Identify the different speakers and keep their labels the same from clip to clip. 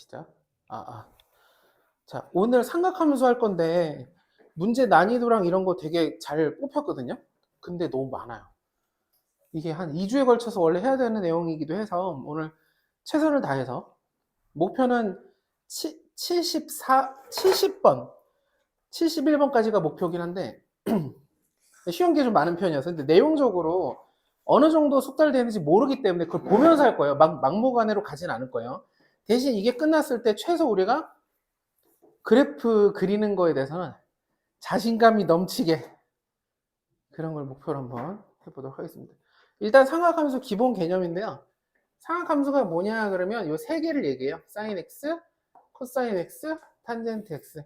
Speaker 1: 시작. 자, 오늘 삼각함수 할 건데 문제 난이도랑 이런 거 되게 잘 뽑혔거든요. 근데 너무 많아요. 이게 한 2주에 걸쳐서 원래 해야 되는 내용이기도 해서 오늘 최선을 다해서 목표는 70번, 71번까지가 목표긴 한데 쉬운 게 좀 많은 편이어서 근데 내용적으로 어느 정도 숙달되는지 모르기 때문에 그걸 보면서 할 거예요. 막무가내로 가진 않을 거예요. 대신 이게 끝났을 때 최소 우리가 그래프 그리는 거에 대해서는 자신감이 넘치게 그런 걸 목표로 한번 해보도록 하겠습니다. 일단 삼각함수 기본 개념인데요. 삼각함수가 뭐냐 그러면 이 세 개를 얘기해요. sin x, 코사인 x, 탄젠트 x.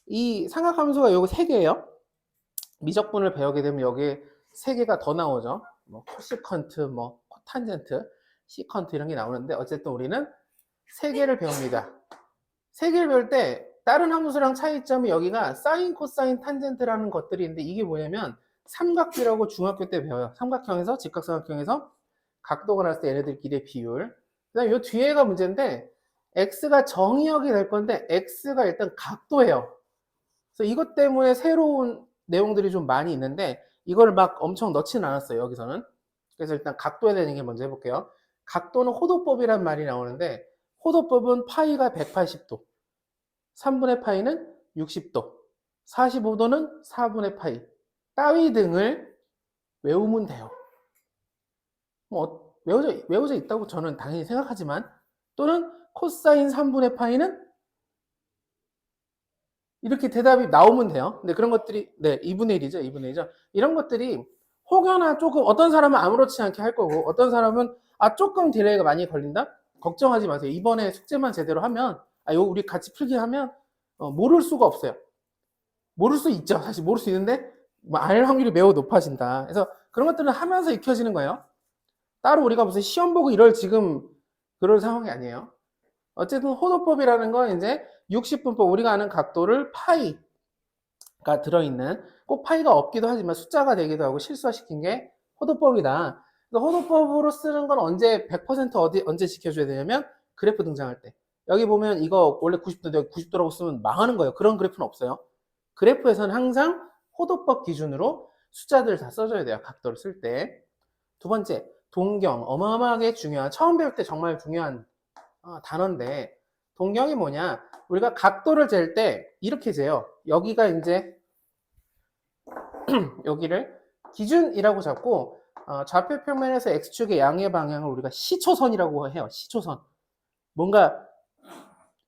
Speaker 1: 이 삼각함수가 요거 세 개예요. 미적분을 배우게 되면 여기에 세 개가 더 나오죠. 뭐 코시컨트, 뭐 코탄젠트, 시컨트 이런 게 나오는데 어쨌든 우리는 세 개를 배웁니다. 세 개를 배울 때 다른 함수랑 차이점이 여기가 사인, 코사인, 탄젠트라는 것들이 있는데 이게 뭐냐면 삼각비라고 중학교 때 배워요. 삼각형에서 직각삼각형에서 각도가 났을 때 얘네들끼리의 비율. 그다음 요 뒤에가 문제인데 x가 정의역이 될 건데 x가 일단 각도예요. 그래서 이것 때문에 새로운 내용들이 좀 많이 있는데 이걸 막 엄청 넣지는 않았어요. 여기서는. 그래서 일단 각도에 대한 얘기 먼저 해볼게요. 각도는 호도법이란 말이 나오는데 호도법은 파이가 180도, 3분의 파이는 60도, 45도는 4분의 파이 따위 등을 외우면 돼요. 뭐 외워져 있다고 저는 당연히 생각하지만 또는 코사인 3분의 파이는 이렇게 대답이 나오면 돼요. 근데 그런 것들이 2분의 1이죠. 2분의 1이죠. 이런 것들이 혹여나 조금 어떤 사람은 아무렇지 않게 할 거고 어떤 사람은 조금 딜레이가 많이 걸린다? 걱정하지 마세요. 이번에 숙제만 제대로 하면 요 우리 같이 풀기 하면 모를 수가 없어요. 모를 수 있죠. 사실 모를 수 있는데 알 확률이 매우 높아진다. 그래서 그런 것들은 하면서 익혀지는 거예요. 따로 우리가 무슨 시험 보고 이럴 지금 그럴 상황이 아니에요. 어쨌든 호도법이라는 건 이제 60분법 우리가 아는 각도를 파이가 들어있는 꼭 파이가 없기도 하지만 숫자가 되기도 하고 실수화시킨 게 호도법이다. 그래서 호도법으로 쓰는 건 언제 100% 언제 지켜줘야 되냐면 그래프 등장할 때. 여기 보면 이거 원래 90도인데 여기 90도라고 쓰면 망하는 거예요. 그런 그래프는 없어요. 그래프에서는 항상 호도법 기준으로 숫자들을 다 써줘야 돼요. 각도를 쓸 때. 두 번째, 동경. 어마어마하게 중요한, 처음 배울 때 정말 중요한 단어인데, 동경이 뭐냐? 우리가 각도를 잴 때 이렇게 재요. 여기가 이제 여기를 기준이라고 잡고 좌표 평면에서 x축의 양의 방향을 우리가 시초선이라고 해요. 시초선. 뭔가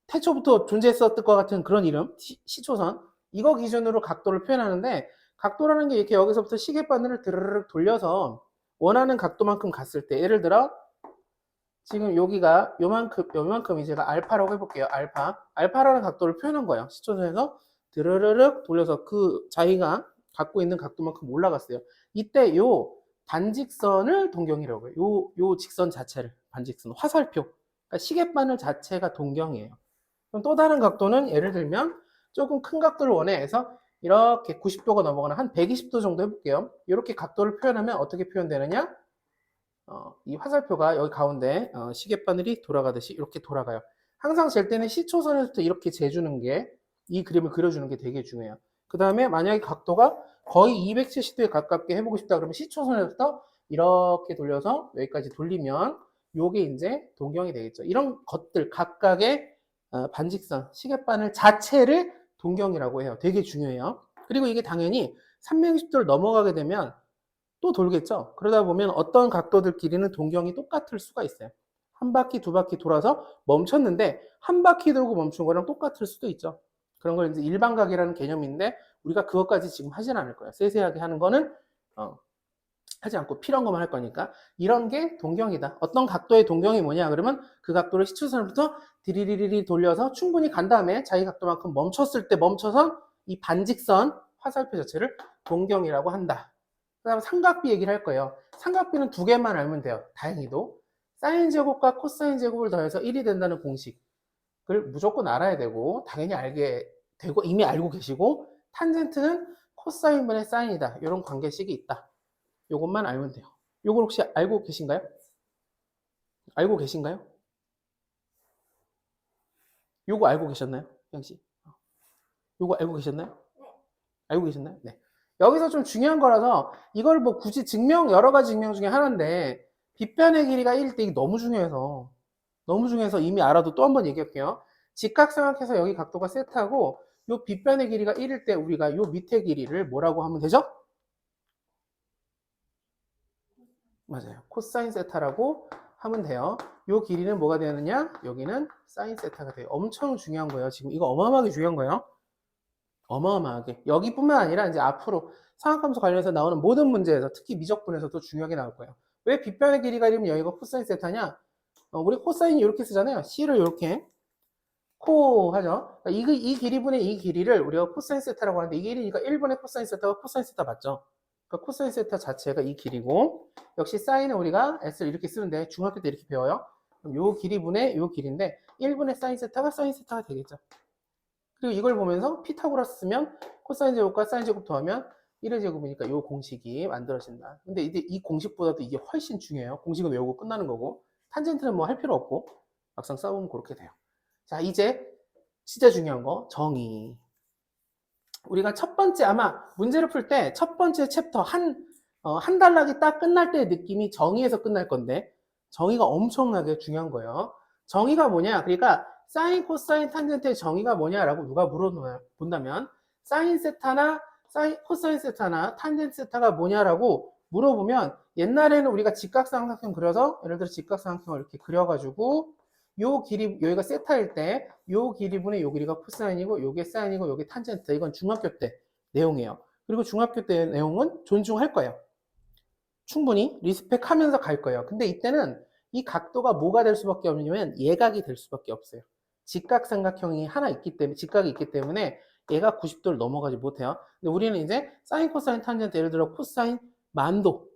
Speaker 1: 태초부터 존재했었을 것 같은 그런 이름, 시초선. 이거 기준으로 각도를 표현하는데 각도라는 게 이렇게 여기서부터 시계바늘을 드르륵 돌려서 원하는 각도만큼 갔을 때 예를 들어 지금 여기가 요만큼이 제가 알파라고 해볼게요. 알파라는 각도를 표현한 거예요. 시초선에서 드르르륵 돌려서 그 자기가 갖고 있는 각도만큼 올라갔어요. 이때 요 반직선을 동경이라고 해요. 요 직선 자체를 반직선 화살표. 그러니까 시계바늘 자체가 동경이에요. 그럼 또 다른 각도는 예를 들면 조금 큰 각도를 원해서 이렇게 90도가 넘어가는 한 120도 정도 해볼게요. 이렇게 각도를 표현하면 어떻게 표현되느냐? 이 화살표가 여기 가운데 시계바늘이 돌아가듯이 이렇게 돌아가요. 항상 잴 때는 시초선에서부터 이렇게 재주는 게 이 그림을 그려주는 게 되게 중요해요. 그 다음에 만약에 각도가 거의 270도에 가깝게 해보고 싶다 그러면 시초선에서부터 이렇게 돌려서 여기까지 돌리면 요게 이제 동경이 되겠죠. 이런 것들 각각의 반직선, 시계바늘 자체를 동경이라고 해요. 되게 중요해요. 그리고 이게 당연히 360도를 넘어가게 되면 또 돌겠죠. 그러다 보면 어떤 각도들끼리는 동경이 똑같을 수가 있어요. 한 바퀴, 두 바퀴 돌아서 멈췄는데 한 바퀴 돌고 멈춘 거랑 똑같을 수도 있죠. 그런 걸 이제 일반각이라는 개념인데 우리가 그것까지 지금 하진 않을 거예요. 세세하게 하는 거는 하지 않고 필요한 것만 할 거니까 이런 게 동경이다. 어떤 각도의 동경이 뭐냐 그러면 그 각도를 시초선부터 디리리리 돌려서 충분히 간 다음에 자기 각도만큼 멈췄을 때 멈춰서 이 반직선 화살표 자체를 동경이라고 한다. 그 다음에 삼각비 얘기를 할 거예요. 삼각비는 두 개만 알면 돼요. 다행히도. 사인 제곱과 코사인 제곱을 더해서 1이 된다는 공식을 무조건 알아야 되고 당연히 알게 되고 이미 알고 계시고 탄젠트는 코사인분의 사인이다. 이런 관계식이 있다. 요것만 알면 돼요. 요걸 혹시 알고 계신가요? 알고 계신가요? 요거 알고 계셨나요? 형씨? 요거 알고 계셨나요? 알고 계셨나요? 네. 여기서 좀 중요한 거라서 이걸 뭐 굳이 여러 가지 증명 중에 하나인데 빗변의 길이가 1일 때 이게 너무 중요해서 이미 알아도 또 한 번 얘기할게요. 직각삼각해서 여기 각도가 세타고 요 빗변의 길이가 1일 때 우리가 요 밑에 길이를 뭐라고 하면 되죠? 맞아요. 코사인 세타라고 하면 돼요. 요 길이는 뭐가 되느냐? 여기는 사인 세타가 돼요. 엄청 중요한 거예요. 지금 이거 어마어마하게 중요한 거예요. 어마어마하게. 여기뿐만 아니라 이제 앞으로 상학함수 관련해서 나오는 모든 문제에서 특히 미적분에서도 중요하게 나올 거예요. 왜 빗변의 길이가 이러면 여기가 코사인 세타냐? 우리 코사인이 이렇게 쓰잖아요. C를 이렇게 코 하죠. 그러니까 이 길이분의 이 길이를 우리가 코사인 세타라고 하는데 이 길이니까 1분의 코사인 세타가 코사인 세타 맞죠? 그러니까 코사인 세타 자체가 이 길이고 역시 사인은 우리가 S를 이렇게 쓰는데 중학교 때 이렇게 배워요. 그럼 요 길이분의 요 길인데 1분의 사인 세타가 사인 세타가 되겠죠. 그리고 이걸 보면서 피타고라스 쓰면 코사인 제곱과 사인 제곱 더하면 1의 제곱이니까 이 공식이 만들어진다. 근데 이제 이 공식보다도 이게 훨씬 중요해요. 공식은 외우고 끝나는 거고 탄젠트는 뭐 할 필요 없고 막상 써보면 그렇게 돼요. 자, 이제 진짜 중요한 거 정의. 우리가 첫 번째 아마 문제를 풀 때 첫 번째 챕터 한 단락이 딱 끝날 때의 느낌이 정의에서 끝날 건데 정의가 엄청나게 중요한 거예요. 정의가 뭐냐? 그러니까 사인, 코사인, 탄젠트의 정의가 뭐냐라고 누가 물어본다면 사인 세타나 코사인 세타나 탄젠트 세타가 뭐냐라고 물어보면 옛날에는 우리가 직각삼각형 그려서 예를 들어 직각삼각형을 이렇게 그려가지고 요 길이 여기가 세타일 때 요 길이분의 요 길이가 코사인이고 요게 사인이고 요게 탄젠트. 이건 중학교 때 내용이에요. 그리고 중학교 때 내용은 존중할 거예요. 충분히 리스펙하면서 갈 거예요. 근데 이때는 이 각도가 뭐가 될 수밖에 없냐면 예각이 될 수밖에 없어요. 직각삼각형이 하나 있기 때문에 직각이 있기 때문에 얘가 90도를 넘어가지 못해요. 근데 우리는 이제 사인, 코사인, 탄젠트 예를 들어 코사인 만도,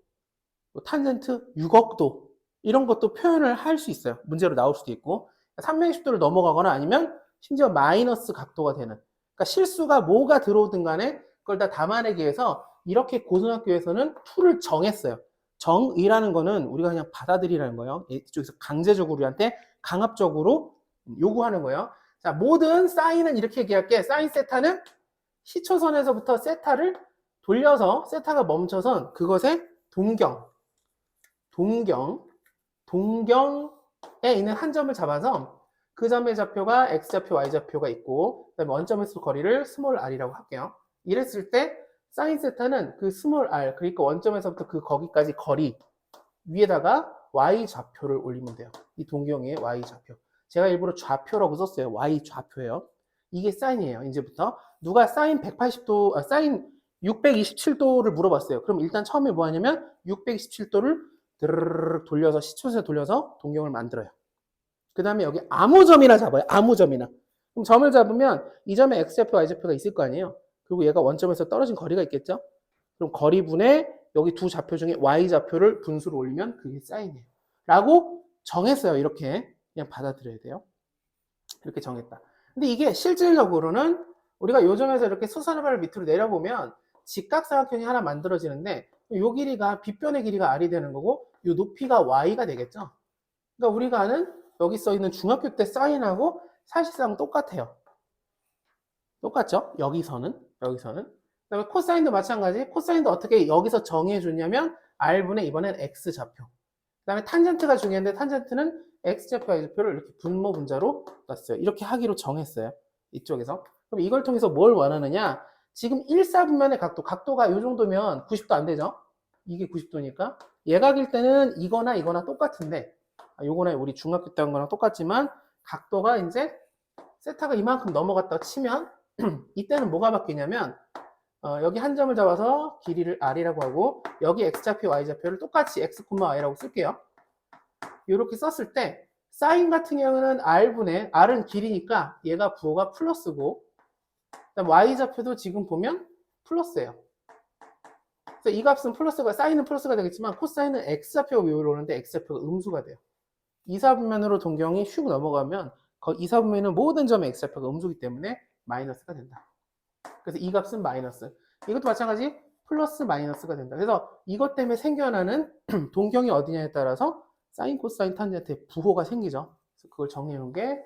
Speaker 1: 탄젠트 6억도 이런 것도 표현을 할 수 있어요. 문제로 나올 수도 있고 360도를 넘어가거나 아니면 심지어 마이너스 각도가 되는 그러니까 실수가 뭐가 들어오든 간에 그걸 다 담아내기 위해서 이렇게 고등학교에서는 툴을 정했어요. 정의라는 거는 우리가 그냥 받아들이라는 거예요. 이쪽에서 강제적으로 우리한테 강압적으로 요구하는 거예요. 자, 모든 사인은 이렇게 얘기할게. 사인 세타는 시초선에서부터 세타를 돌려서 세타가 멈춰선 그것의 동경에 있는 한 점을 잡아서 그 점의 좌표가 x좌표, y좌표가 있고 그다음에 원점에서 거리를 스몰 r이라고 할게요. 이랬을 때 사인 세타는 그 스몰 r 그러니까 원점에서부터 그 거기까지 거리 위에다가 y좌표를 올리면 돼요. 이 동경의 y좌표. 제가 일부러 좌표라고 썼어요. y좌표예요. 이게 사인이에요. 이제부터 누가 사인 180도, 사인 627도를 물어봤어요. 그럼 일단 처음에 뭐 하냐면 627도를 돌려서 시초선에 돌려서 동경을 만들어요. 그 다음에 여기 아무 점이나 잡아요. 아무 점이나. 그럼 점을 잡으면 이 점에 x좌표, y좌표가 있을 거 아니에요. 그리고 얘가 원점에서 떨어진 거리가 있겠죠. 그럼 거리분의 여기 두 좌표 중에 y좌표를 분수로 올리면 그게 사인이에요. 라고 정했어요. 이렇게 그냥 받아들여야 돼요. 이렇게 정했다. 근데 이게 실질적으로는 우리가 요점에서 이렇게 수선을 밑으로 내려보면 직각삼각형이 하나 만들어지는데 요 길이가 빗변의 길이가 r이 되는 거고 요 높이가 y가 되겠죠. 그러니까 우리가 아는 여기 써 있는 중학교 때 사인하고 사실상 똑같아요. 똑같죠? 여기서는. 그다음에 코사인도 마찬가지. 코사인도 어떻게 여기서 정의해 줬냐면 r분의 이번엔 x좌표. 그다음에 탄젠트가 중요한데 탄젠트는 x좌표, y좌표를 이렇게 분모 분자로 놨어요. 이렇게 하기로 정했어요. 이쪽에서. 그럼 이걸 통해서 뭘 원하느냐? 지금 1사분면의 각도가 이 정도면 90도 안 되죠? 이게 90도니까. 예각일 때는 이거나 똑같은데 요거는 우리 중학교 때 한 거랑 똑같지만 각도가 이제 세타가 이만큼 넘어갔다고 치면 이때는 뭐가 바뀌냐면 여기 한 점을 잡아서 길이를 r이라고 하고 여기 x좌표, y좌표를 똑같이 x, y라고 쓸게요. 이렇게 썼을 때 사인 같은 경우는 r분의 r은 길이니까 얘가 부호가 플러스고 그다음 y좌표도 지금 보면 플러스예요. 그래서 이 값은 플러스가 사인은 플러스가 되겠지만 코사인은 x좌표가 위로 오는데 x좌표가 음수가 돼요. 이사분면으로 동경이 슉 넘어가면 이사분면은 모든 점의 x좌표가 음수기 때문에 마이너스가 된다. 그래서 이 값은 마이너스. 이것도 마찬가지 플러스 마이너스가 된다. 그래서 이것 때문에 생겨나는 동경이 어디냐에 따라서 사인, 코사인, 탄젠트의 부호가 생기죠. 그래서 그걸 정리해 놓은 게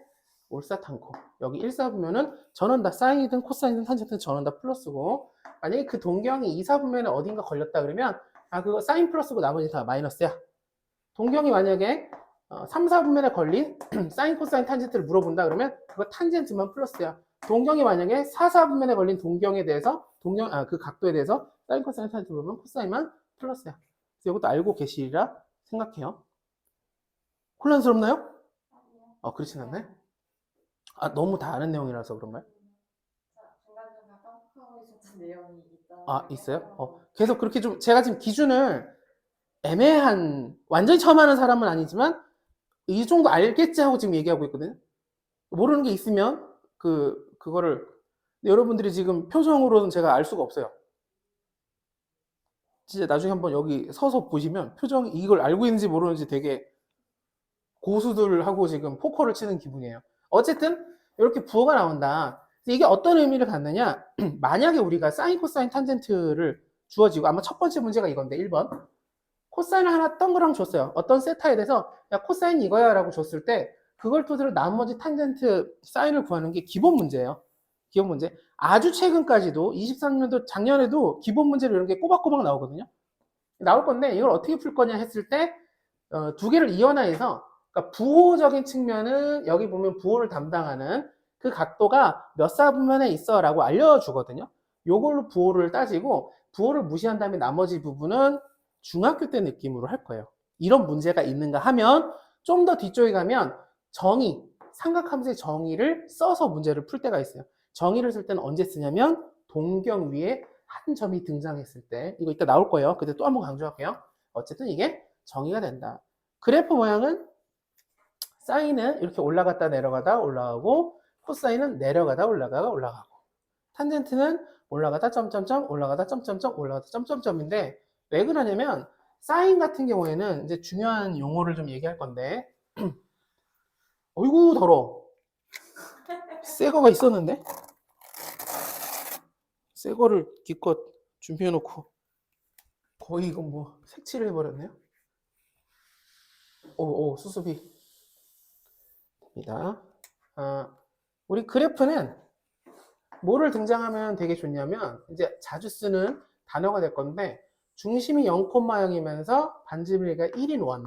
Speaker 1: 올싸탕코. 여기 1, 4 보면은 전원 다 사인이든 코사인이든 탄젠트든 전원 다 플러스고, 만약에 그 동경이 2, 4 보면은 어딘가 걸렸다 그러면 그거 사인 플러스고 나머지 다 마이너스야. 동경이 만약에 3, 4분면에 걸린 사인, 코사인, 탄젠트를 물어본다 그러면 그거 탄젠트만 플러스야. 동경이 만약에 4, 4분면에 걸린 동경에 대해서 그 각도에 대해서 사인, 코사인, 탄젠트 물어보면 코사인만 플러스야. 그래서 이것도 알고 계시리라 생각해요. 혼란스럽나요? 그렇진 않나요? 너무 다 아는 내용이라서 그런가요?
Speaker 2: 중간중간 깜빡하고 있었던 내용이 있다.
Speaker 1: 있어요? 계속 그렇게 좀 제가 지금 기준을 애매한, 완전히 처음 하는 사람은 아니지만 이 정도 알겠지 하고 지금 얘기하고 있거든요. 모르는 게 있으면 그거를 여러분들이 지금 표정으로는 제가 알 수가 없어요. 진짜 나중에 한번 여기 서서 보시면 표정이 이걸 알고 있는지 모르는지 되게 고수들하고 지금 포커를 치는 기분이에요. 어쨌든 이렇게 부호가 나온다. 이게 어떤 의미를 갖느냐? 만약에 우리가 사인, 코사인, 탄젠트를 주어지고, 아마 첫 번째 문제가 이건데 1번 코사인을 하나 동그랑 줬어요. 어떤 세타에 대해서 야 코사인 이거야 라고 줬을 때 그걸 토대로 나머지 탄젠트 사인을 구하는 게 기본 문제예요. 기본 문제. 아주 최근까지도 23년도 작년에도 기본 문제로 이런 게 꼬박꼬박 나오거든요. 나올 건데 이걸 어떻게 풀 거냐 했을 때 두 개를 이원화해서, 그러니까 부호적인 측면은 여기 보면 부호를 담당하는 그 각도가 몇 사분면에 있어 라고 알려주거든요. 요걸로 부호를 따지고 부호를 무시한 다음에 나머지 부분은 중학교 때 느낌으로 할 거예요. 이런 문제가 있는가 하면 좀 더 뒤쪽에 가면 정의, 삼각함수의 정의를 써서 문제를 풀 때가 있어요. 정의를 쓸 때는 언제 쓰냐면 동경 위에 한 점이 등장했을 때, 이거 이따 나올 거예요. 그때 또 한번 강조할게요. 어쨌든 이게 정의가 된다. 그래프 모양은 사인은 이렇게 올라갔다 내려가다 올라가고, 코사인은 내려가다 올라가고, 탄젠트는 올라가다 점점점 올라가다 점점점 올라가다 점점점인데, 왜 그러냐면 사인 같은 경우에는 이제 중요한 용어를 좀 얘기할 건데 어이구 더러워. 새 거가 있었는데 새 거를 기껏 준비해 놓고 거의 이거 뭐 색칠을 해버렸네요. 오 수습이 됩니다. 우리 그래프는 뭐를 등장하면 되게 좋냐면 이제 자주 쓰는 단어가 될 건데, 중심이 0,0이면서 반지름이가 1인 원.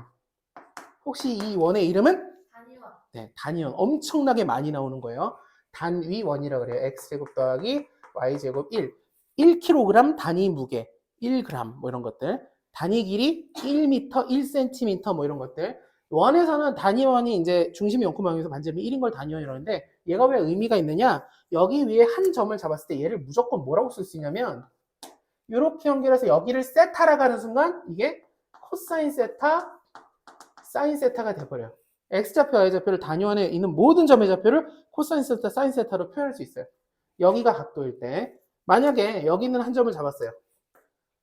Speaker 1: 혹시 이 원의 이름은?
Speaker 2: 단위원.
Speaker 1: 네, 단위원. 엄청나게 많이 나오는 거예요. 단위원이라고 그래요. x제곱 더하기 y제곱 1. 1kg 단위 무게, 1g 뭐 이런 것들. 단위 길이 1m, 1cm 뭐 이런 것들. 원에서는 단위원이 이제 중심이 0,0에서 반지름이 1인 걸 단위원이라는데, 얘가 왜 의미가 있느냐? 여기 위에 한 점을 잡았을 때 얘를 무조건 뭐라고 쓸 수 있냐면, 이렇게 연결해서 여기를 세타라고 하는 순간 이게 코사인 세타, 사인 세타가 돼버려요. x좌표, y좌표를 단위원에 있는 모든 점의 좌표를 코사인 세타, 사인 세타로 표현할 수 있어요. 여기가 각도일 때, 만약에 여기 있는 한 점을 잡았어요.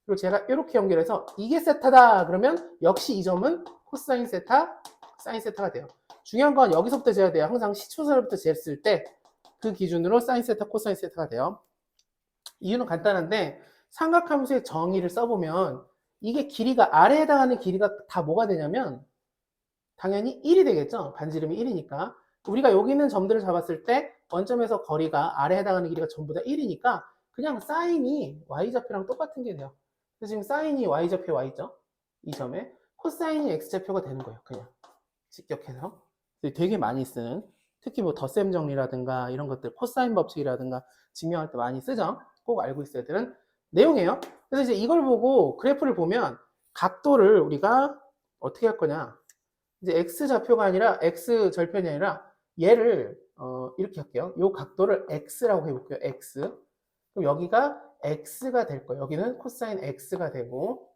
Speaker 1: 그리고 제가 이렇게 연결해서 이게 세타다 그러면 역시 이 점은 코사인 세타, 사인 세타가 돼요. 중요한 건 여기서부터 재야 돼요. 항상 시초선부터 쟀을 때 그 기준으로 사인 세타, 코사인 세타가 돼요. 이유는 간단한데, 삼각함수의 정의를 써보면 이게 길이가, 아래에 해당하는 길이가 다 뭐가 되냐면 당연히 1이 되겠죠. 반지름이 1이니까. 우리가 여기 있는 점들을 잡았을 때 원점에서 거리가, 아래에 해당하는 길이가 전부 다 1이니까 그냥 사인이 y좌표랑 똑같은 게 돼요. 그래서 지금 사인이 y좌표 y죠. 이 점에. 코사인이 x좌표가 되는 거예요. 그냥 직격해서. 되게 많이 쓰는, 특히 뭐 덧셈 정리라든가 이런 것들, 코사인 법칙이라든가 증명할 때 많이 쓰죠. 꼭 알고 있어야 되는 내용이에요. 그래서 이제 이걸 보고 그래프를 보면 각도를 우리가 어떻게 할 거냐. 이제 x좌표가 아니라 x절편이 아니라 얘를 이렇게 할게요. 이 각도를 x라고 해볼게요. x. 그럼 여기가 x가 될 거예요. 여기는 코사인 x가 되고,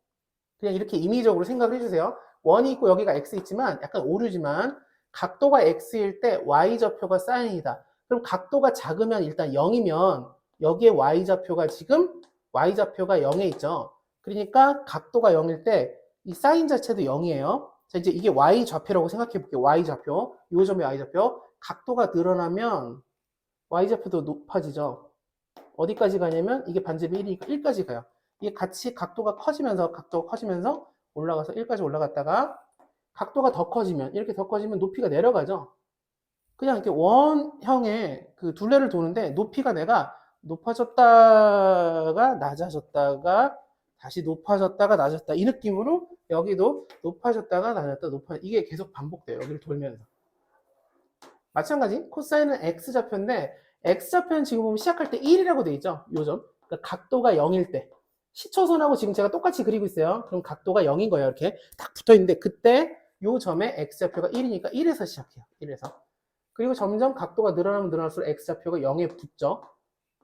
Speaker 1: 그냥 이렇게 임의적으로 생각을 해주세요. 원이 있고 여기가 x 있지만 약간 오류지만 각도가 x일 때 y좌표가 사인이다. 그럼 각도가 작으면 일단 0이면 여기에 y좌표가 지금 y좌표가 0에 있죠. 그러니까 각도가 0일 때 이 사인 자체도 0이에요. 자, 이제 이게 y좌표라고 생각해 볼게요. y좌표. 이 점이 y좌표. 각도가 늘어나면 y좌표도 높아지죠. 어디까지 가냐면 이게 반지름이 1이니까 1까지 가요. 이게 같이 각도가 커지면서 올라가서 1까지 올라갔다가 각도가 더 커지면, 이렇게 더 커지면 높이가 내려가죠. 그냥 이렇게 원형의 그 둘레를 도는데 높이가 내가 높아졌다가 낮아졌다가 다시 높아졌다가 낮았다 이 느낌으로 여기도 높아졌다가 낮았다 이게 계속 반복돼요. 여기를 돌면서. 마찬가지 코사인은 x좌표인데 x좌표는 지금 보면 시작할 때 1이라고 돼 있죠. 요점. 그러니까 각도가 0일 때 시초선하고 지금 제가 똑같이 그리고 있어요. 그럼 각도가 0인 거예요. 이렇게 딱 붙어 있는데 그때 요 점에 x좌표가 1이니까 1에서 시작해요. 1에서. 그리고 점점 각도가 늘어나면 늘어날수록 x좌표가 0에 붙죠.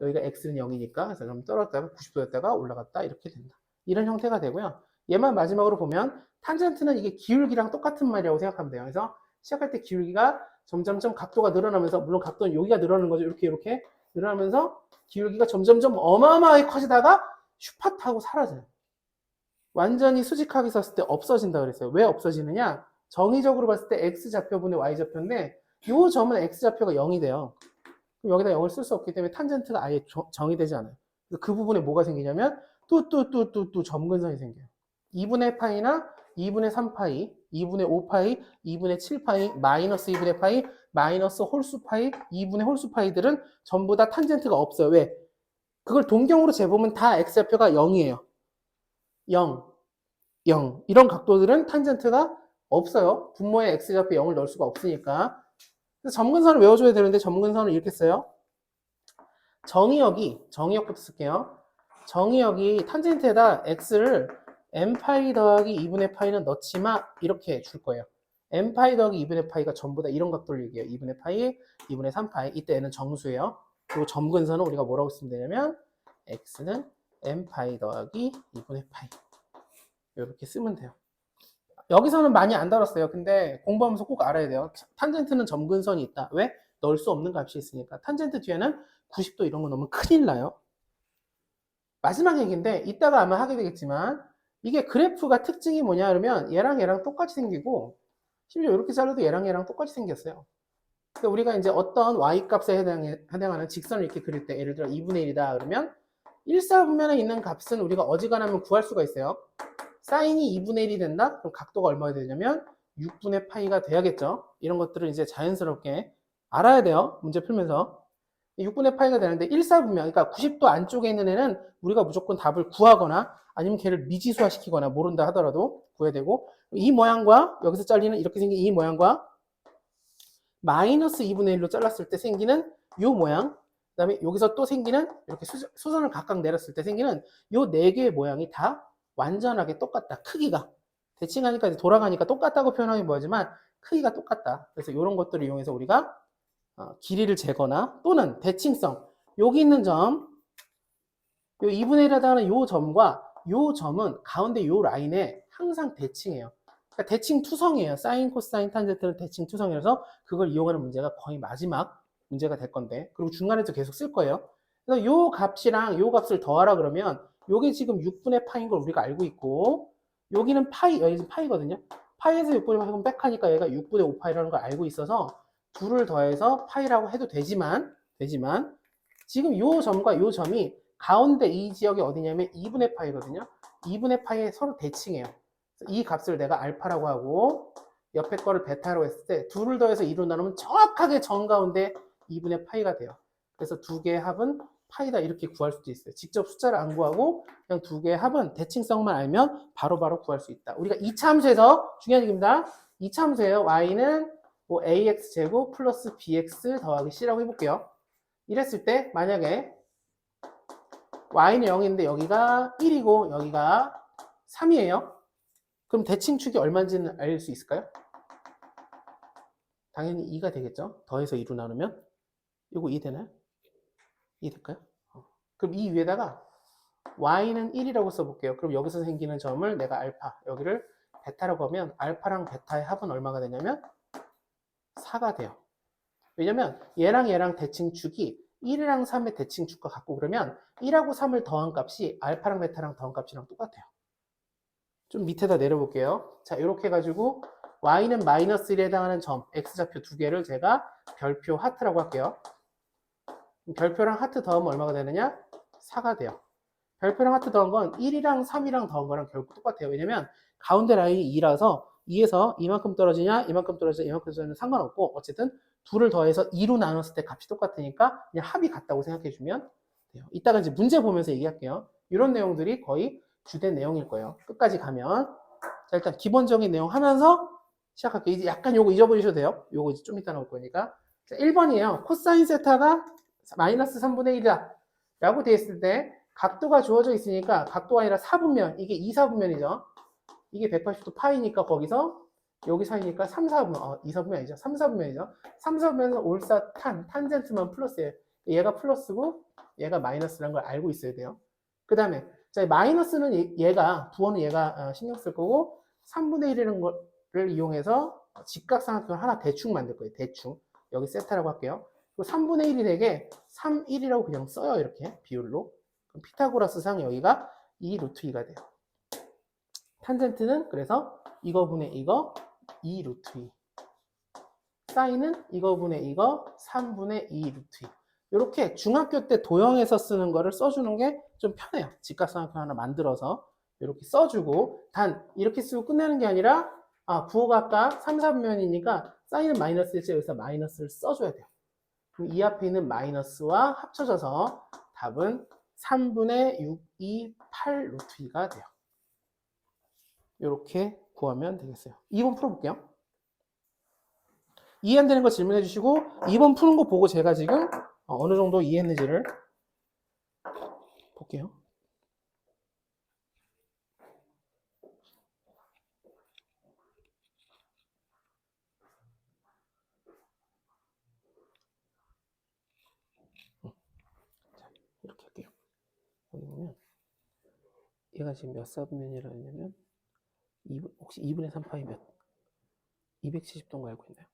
Speaker 1: 여기가 x는 0이니까 그래서 좀 떨어졌다가 90도였다가 올라갔다 이렇게 된다. 이런 형태가 되고요. 얘만 마지막으로 보면 탄젠트는 이게 기울기랑 똑같은 말이라고 생각하면 돼요. 그래서 시작할 때 기울기가 점점점 각도가 늘어나면서 물론 각도는 여기가 늘어나는 거죠. 이렇게 늘어나면서 기울기가 점점점 어마어마하게 커지다가 슈팟 하고 사라져요. 완전히 수직하게 섰을 때 없어진다 그랬어요. 왜 없어지느냐? 정의적으로 봤을 때 x좌표분의 y좌표인데 이 점은 x좌표가 0이 돼요. 그럼 여기다 0을 쓸 수 없기 때문에 탄젠트가 아예 정의되지 않아요. 그래서 그 부분에 뭐가 생기냐면 또 점근선이 생겨요. 2분의 파이나 2분의 3파이, 2분의 5파이, 2분의 7파이, 마이너스 2분의 파이, 마이너스 홀수 파이, 2분의 홀수 파이들은 전부 다 탄젠트가 없어요. 왜? 그걸 동경으로 재보면 다 x좌표가 0이에요. 0, 0. 이런 각도들은 탄젠트가 없어요. 분모에 x좌표 0을 넣을 수가 없으니까. 그래서 점근선을 외워줘야 되는데 점근선을 이렇게 써요. 정의역부터 쓸게요. 정의역이 탄젠트에다 x를 n파이 더하기 2분의 파이는 넣지 마 이렇게 줄 거예요. n파이 더하기 2분의 파이가 전부 다 이런 각도를 얘기해요. 2분의 파이, 2분의 3파이. 이때 n은 정수예요. 그리고 점근선은 우리가 뭐라고 쓰면 되냐면 x는 n파이 더하기 2분의 파이 이렇게 쓰면 돼요. 여기서는 많이 안 다뤘어요. 근데 공부하면서 꼭 알아야 돼요. 탄젠트는 점근선이 있다. 왜? 넣을 수 없는 값이 있으니까. 탄젠트 뒤에는 90도 이런 거 넣으면 큰일 나요. 마지막 얘기인데 이따가 아마 하게 되겠지만 이게 그래프가 특징이 뭐냐 그러면 얘랑 똑같이 생기고 심지어 이렇게 잘라도 얘랑 똑같이 생겼어요. 그러니까 우리가 이제 어떤 y값에 해당하는 직선을 이렇게 그릴 때 예를 들어 2분의 1이다 그러면 1사분면에 있는 값은 우리가 어지간하면 구할 수가 있어요. 사인이 2분의 1이 된다? 그럼 각도가 얼마가 되냐면 6분의 파이가 돼야겠죠. 이런 것들을 이제 자연스럽게 알아야 돼요. 문제 풀면서. 6분의 파이가 되는데 1사분면, 그러니까 90도 안쪽에 있는 애는 우리가 무조건 답을 구하거나 아니면 걔를 미지수화시키거나 모른다 하더라도 구해야 되고 이 모양과 여기서 잘리는 이렇게 생긴 이 모양과 마이너스 2분의 1로 잘랐을 때 생기는 이 모양 그 다음에 여기서 또 생기는 이렇게 수선을 각각 내렸을 때 생기는 이 4개의 모양이 다 완전하게 똑같다. 크기가. 대칭하니까 돌아가니까 똑같다고 표현하기 뭐하지만 크기가 똑같다. 그래서 이런 것들을 이용해서 우리가 길이를 재거나 또는 대칭성. 여기 있는 점, 요 2분의 1이라고 하는 요 점과 요 점은 가운데 요 라인에 항상 대칭해요. 그러니까 대칭 투성이에요. 사인, 코사인, 탄젠트는 대칭 투성이라서 그걸 이용하는 문제가 거의 마지막 문제가 될 건데 그리고 중간에도 계속 쓸 거예요. 그래서 요 값이랑 요 값을 더하라 그러면 요게 지금 6분의 파인 걸 우리가 알고 있고 여기는 파이, 여기 지금 파이거든요. 파이에서 6분의 파이면 백하니까 얘가 6분의 5파이라는 걸 알고 있어서 둘을 더해서 파이라고 해도 되지만 지금 요 점과 요 점이 가운데 이 지역이 어디냐면 2분의 파이거든요. 2분의 파이에 서로 대칭해요. 이 값을 내가 알파라고 하고 옆에 거를 베타라고 했을 때 둘을 더해서 2로 나누면 정확하게 정가운데 2분의 파이가 돼요. 그래서 두 개의 합은 파이다 이렇게 구할 수도 있어요. 직접 숫자를 안 구하고 그냥 두 개의 합은 대칭성만 알면 바로바로 구할 수 있다. 우리가 2차 함수에서 중요한 얘기입니다. 2차 함수예요. y는 뭐 ax제곱 플러스 bx 더하기 c라고 해볼게요. 이랬을 때 만약에 y는 0인데 여기가 1이고 여기가 3이에요. 그럼 대칭축이 얼마인지는 알 수 있을까요? 당연히 2가 되겠죠. 더해서 2로 나누면 이거 2 되나요? 2 될까요? 그럼 이 위에다가 y는 1이라고 써볼게요. 그럼 여기서 생기는 점을 내가 알파, 여기를 베타라고 하면 알파랑 베타의 합은 얼마가 되냐면 4가 돼요. 왜냐면 얘랑 대칭축이 1이랑 3의 대칭축과 같고 그러면 1하고 3을 더한 값이 알파랑 베타랑 더한 값이랑 똑같아요. 좀 밑에다 내려볼게요. 자, 이렇게 해가지고 y는 마이너스 1에 해당하는 점 x좌표 두 개를 제가 별표 하트라고 할게요. 별표랑 하트 더하면 얼마가 되느냐? 4가 돼요. 별표랑 하트 더한 건 1이랑 3이랑 더한 거랑 결국 똑같아요. 왜냐면 가운데 라인이 2라서 2에서 이만큼 떨어지냐 이만큼 떨어지냐 이만큼 떨어지냐 상관없고 어쨌든 둘을 더해서 2로 나눴을 때 값이 똑같으니까 그냥 합이 같다고 생각해 주면 돼요. 이따가 이제 문제 보면서 얘기할게요. 이런 내용들이 거의 주된 내용일 거예요. 끝까지 가면. 자, 일단 기본적인 내용 하면서 시작할게요. 이제 약간 요거 잊어버리셔도 돼요. 요거 이제 좀 이따 나올 거니까. 자, 1번이에요. 코사인 세타가 마이너스 3분의 1이다. 라고 되어 있을 때 각도가 주어져 있으니까 각도가 아니라 4분면, 이게 2, 4분면이죠. 이게 180도 파이니까 거기서 여기 사이니까 3, 4분면, 2, 4분면 아니죠. 3, 4분면이죠. 3, 4분면은 올사탄, 탄젠트만 플러스예요. 얘가 플러스고 얘가 마이너스라는 걸 알고 있어야 돼요. 그 다음에 자, 마이너스는 얘가, 부호는 얘가 신경 쓸 거고 3분의 1이라는 거를 이용해서 직각삼각형을 하나 대충 만들 거예요. 대충. 여기 세타라고 할게요. 그리고 3분의 1이 되게 3, 1이라고 그냥 써요. 이렇게 비율로. 그럼 피타고라스상 여기가 2 루트 2가 돼요. 탄젠트는 그래서 이거분의 이거 2 루트 2. 사인은 이거분의 이거 3분의 2 루트 2. 이렇게 중학교 때 도형에서 쓰는 거를 써주는 게 좀 편해요. 직각삼각형 하나 만들어서 이렇게 써주고, 단 이렇게 쓰고 끝내는 게 아니라 부호가 아까 3, 4분면이니까 사인은 마이너스일지 여기서 마이너스를 써줘야 돼요. 그럼 이 앞에 있는 마이너스와 합쳐져서 답은 3분의 6, 2, 8 루트 2가 돼요. 이렇게 구하면 되겠어요. 2번 풀어볼게요. 이해 안 되는 거 질문해 주시고 2번 푸는 거 보고 제가 지금 어느 정도 이해했는지를 볼게요. 자, 이렇게 할게요. 여기 보면 얘가 지금 몇 사분면이라 했냐면 2분, 혹시 2분의 3파이 몇? 270도인 거 알고 있나요?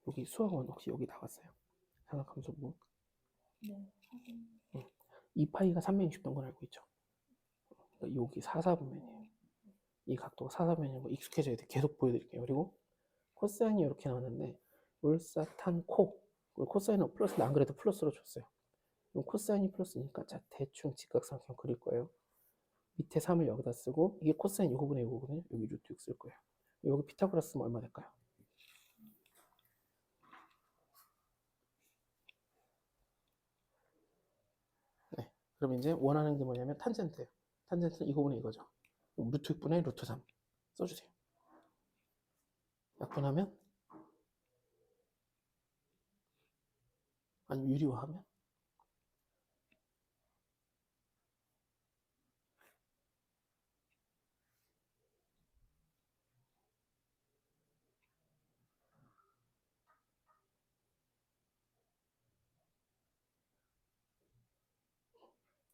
Speaker 1: 여기 수학원 혹시 여기 나갔어요? 삼각함수부.
Speaker 2: 네.
Speaker 1: 2파이가 360도인 걸 알고 있죠? 그러니까 여기 4사분면이에요. 이 각도가 4사분면인 거 익숙해져야 돼. 계속 보여드릴게요. 그리고 코사인이 이렇게 나왔는데 울사탄 코. 코사인은 플러스인데 안 그래도 플러스로 줬어요. 그럼 코사인이 플러스니까 자 대충 직각삼각형 그릴 거예요. 밑에 3을 여기다 쓰고 이게 코사인 이거분의 이거거든요. 여기 루트 6 쓸 거예요. 여기 피타고라스 쓰면 얼마 될까요? 네. 그럼 이제 원하는 게 뭐냐면 탄젠트예요. 탄젠트는 이거분의 이거죠. 루트 6분의 루트 3 써주세요. 약분하면 아니면 유리화하면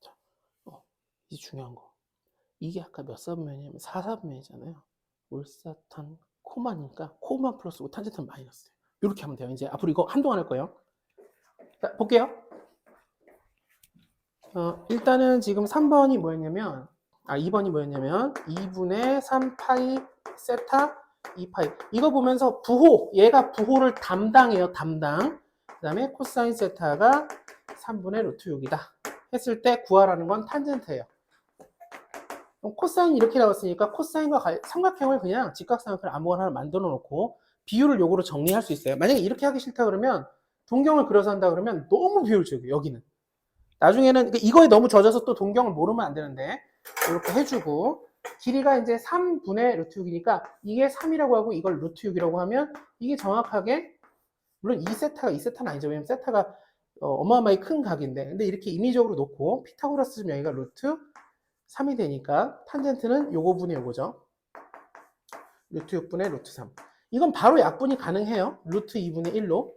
Speaker 1: 자, 이제 중요한 거. 이게 아까 몇 사분면이냐면 4사분면이잖아요. 울사탄 코만이니까 코만 플러스고 탄젠트는 마이너스. 이렇게 하면 돼요. 이제 앞으로 이거 한동안 할 거예요. 자, 볼게요. 일단은 지금 3번이 뭐였냐면 2번이 뭐였냐면 2분의 3파이 세타 2파이 이거 보면서 부호 얘가 부호를 담당해요. 담당. 그 다음에 코사인 세타가 3분의 루트 6이다 했을 때 구하라는 건 탄젠트예요. 그럼 코사인 이렇게 나왔으니까 코사인과 삼각형을 그냥 직각삼각형을 아무거나 하나 만들어 놓고 비율을 요거로 정리할 수 있어요. 만약에 이렇게 하기 싫다 그러면 동경을 그려서 한다 그러면 너무 비율적이에요. 여기는 나중에는 이거에 너무 젖어서 또 동경을 모르면 안 되는데 이렇게 해주고 길이가 이제 3분의 루트 6이니까 이게 3이라고 하고 이걸 루트 6이라고 하면 이게 정확하게 물론 2세타는 아니죠. 왜냐면 세타가 어마어마하게 큰 각인데 근데 이렇게 임의적으로 놓고 피타고라스 좀 여기가 루트 3이 되니까 탄젠트는 요거분의 요거죠. 루트 6분의 루트 3 이건 바로 약분이 가능해요. 루트 2분의 1로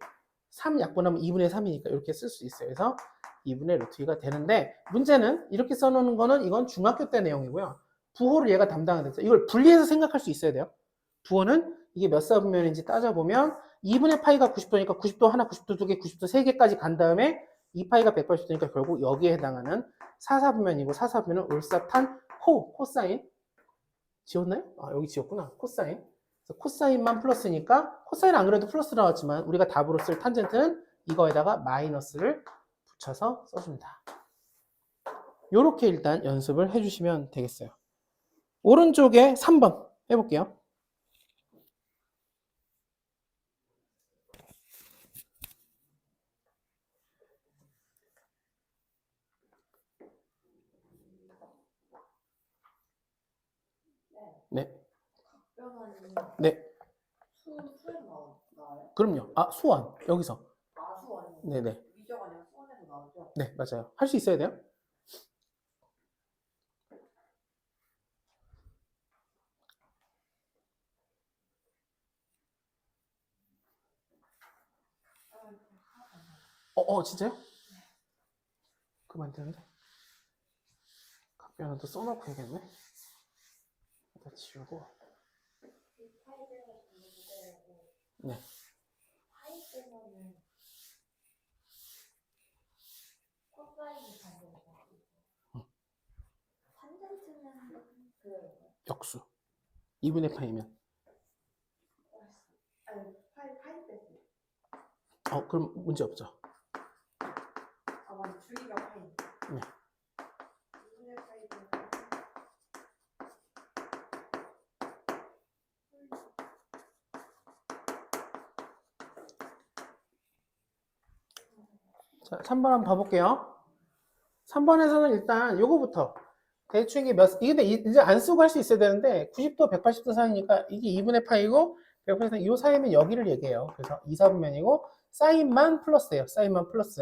Speaker 1: 3 약분하면 2분의 3이니까 이렇게 쓸 수 있어요. 그래서 2분의 루트 2가 되는데 문제는 이렇게 써놓는 거는 이건 중학교 때 내용이고요. 부호를 얘가 담당하는 데서 이걸 분리해서 생각할 수 있어야 돼요. 부호는 이게 몇 사분면인지 따져보면 2분의 파이가 90도니까 90도 하나, 90도 두 개, 90도 세 개까지 간 다음에 2파이가 180도니까 결국 여기에 해당하는 4사분면이고 4사분면은 울사탄 코사인 지웠나요? 여기 지웠구나. 코사인. 그래서 코사인만 플러스니까 코사인 안 그래도 플러스 나왔지만 우리가 답으로 쓸 탄젠트는 이거에다가 마이너스를 붙여서 써줍니다. 이렇게 일단 연습을 해주시면 되겠어요. 오른쪽에 3번 해볼게요. 네.
Speaker 2: 변환이
Speaker 1: 네.
Speaker 2: 수에 나와요?
Speaker 1: 그럼요. 아, 수원. 여기서.
Speaker 2: 수원이
Speaker 1: 네네.
Speaker 2: 위조가 아니라 수원에서 나오죠?
Speaker 1: 네, 맞아요. 할 수 있어야 돼요. 진짜요? 그럼 안 되는데. 각변은 또 써놓고 해야겠네. 일단 지우고. 네.
Speaker 2: 파이때문은 코사인이 반대로 탄젠트는 그
Speaker 1: 역수. 2분의 파이면.
Speaker 2: 아니 파이 빼기
Speaker 1: 그럼 문제 없죠.
Speaker 2: 맞아 주기가 파이
Speaker 1: 네.
Speaker 2: 2분의 파이 빼기
Speaker 1: 자, 3번 한번 봐볼게요. 3번에서는 일단 요거부터. 대충 이게 이게 이제 안 쓰고 할 수 있어야 되는데 90도, 180도 사이니까 이게 2분의 파이고 180도 이 사이면 여기를 얘기해요. 그래서 2, 4분면이고 사인만 플러스예요. 사인만 플러스.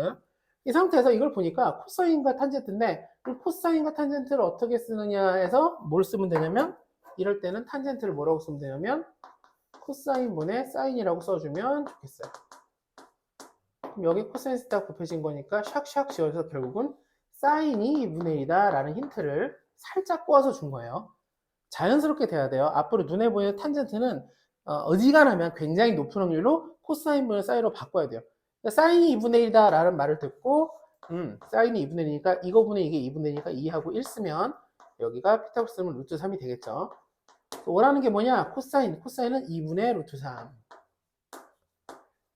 Speaker 1: 이 상태에서 이걸 보니까 코사인과 탄젠트인데 이 코사인과 탄젠트를 어떻게 쓰느냐에서 뭘 쓰면 되냐면 이럴 때는 탄젠트를 뭐라고 쓰면 되냐면 코사인분의 사인이라고 써주면 좋겠어요. 그럼 여기 코사인 스타 곱해진 거니까 샥샥 지어서 결국은 사인이 2분의 1이다 라는 힌트를 살짝 꼬아서 준 거예요. 자연스럽게 돼야 돼요. 앞으로 눈에 보이는 탄젠트는 어지간하면 굉장히 높은 확률로 코사인분의 사인으로 바꿔야 돼요. 그러니까 사인이 2분의 1이다 라는 말을 듣고 사인이 2분의 1이니까 이거분의 이게 2분의 1이니까 2하고 1 쓰면 여기가 피타고라스 쓰면 루트 3이 되겠죠. 원하는 게 뭐냐? 코사인은 2분의 루트 3.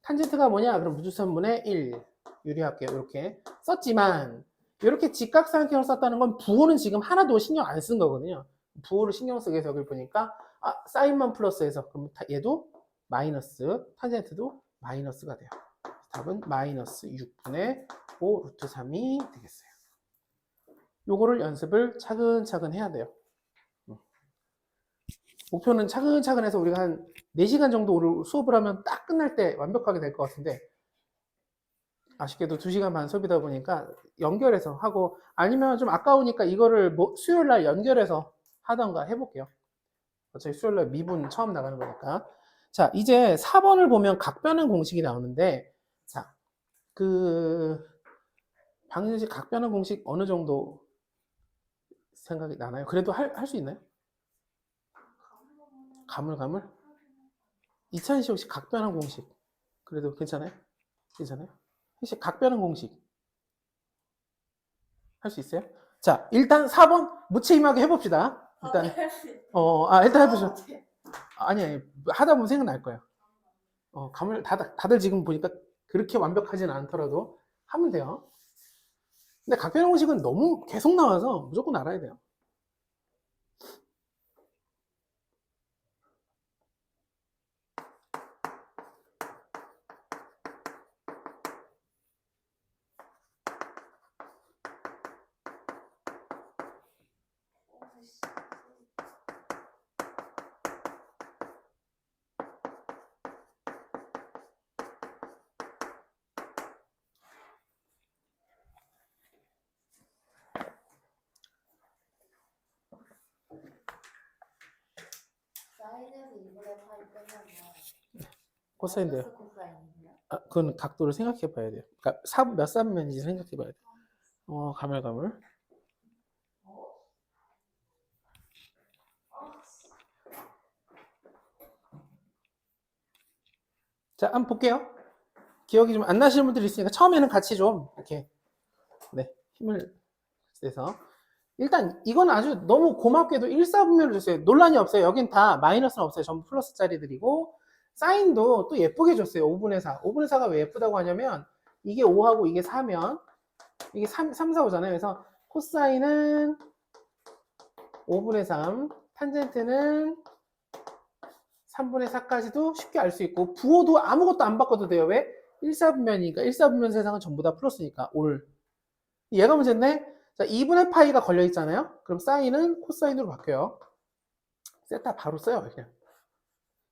Speaker 1: 탄젠트가 뭐냐? 그럼 루트 3분의 1 유리할게요. 이렇게 썼지만 이렇게 직각삼각형을 썼다는 건 부호는 지금 하나도 신경 안 쓴 거거든요. 부호를 신경 쓰게 해서 여기 보니까 사인만 플러스해서 그럼 얘도 마이너스, 탄젠트도 마이너스가 돼요. 답은 마이너스 6분의 5 루트 3이 되겠어요. 요거를 연습을 차근차근 해야 돼요. 목표는 차근차근 해서 우리가 한 4시간 정도 수업을 하면 딱 끝날 때 완벽하게 될 것 같은데 아쉽게도 2시간 반 수업이다 보니까 연결해서 하고 아니면 좀 아까우니까 이거를 수요일 날 연결해서 하던가 해볼게요. 어차피 수요일 날 미분 처음 나가는 거니까. 자, 이제 4번을 보면 각변환 공식이 나오는데 자, 방정식 씨 각변환 공식 어느 정도 생각이 나나요? 그래도 할 수 있나요? 가물? 이찬희 씨 혹시 각변환 공식 그래도 괜찮아요? 괜찮아요? 혹시 각변환 공식 할 수 있어요? 자, 일단 4번 무책임하게 해봅시다. 일단 일단 해보죠. 아니 하다 보면 생각날 거예요. 다들 지금 보니까 그렇게 완벽하진 않더라도 하면 돼요. 근데 각변환 공식은 너무 계속 나와서 무조건 알아야 돼요.
Speaker 2: 사인에서 2분의 파이 빼면
Speaker 1: 코사인인데요.
Speaker 2: 코사인이에요?
Speaker 1: 그건 각도를 생각해 봐야 돼요. 그러니까 몇 사분면인지 생각해 봐야 돼요. 가물가물. 자, 한번 볼게요. 기억이 좀 안 나시는 분들이 있으니까 처음에는 같이 좀 이렇게 힘을 내서 일단 이건 아주 너무 고맙게도 1사분면을 줬어요. 논란이 없어요. 여긴 다 마이너스는 없어요. 전부 플러스 짜리들이고 사인도 또 예쁘게 줬어요. 5분의 4. 5분의 4가 왜 예쁘다고 하냐면 이게 5하고 이게 4면 이게 3, 4, 5잖아요. 그래서 코사인은 5분의 3, 탄젠트는 3분의 4까지도 쉽게 알 수 있고 부호도 아무것도 안 바꿔도 돼요. 왜? 1사분면이니까 1사분면 세상은 전부 다 플러스니까 올. 얘가 문제인데 자, 2분의 파이가 걸려 있잖아요. 그럼 사인은 코사인으로 바뀌어요. 세타 바로 써요. 그냥.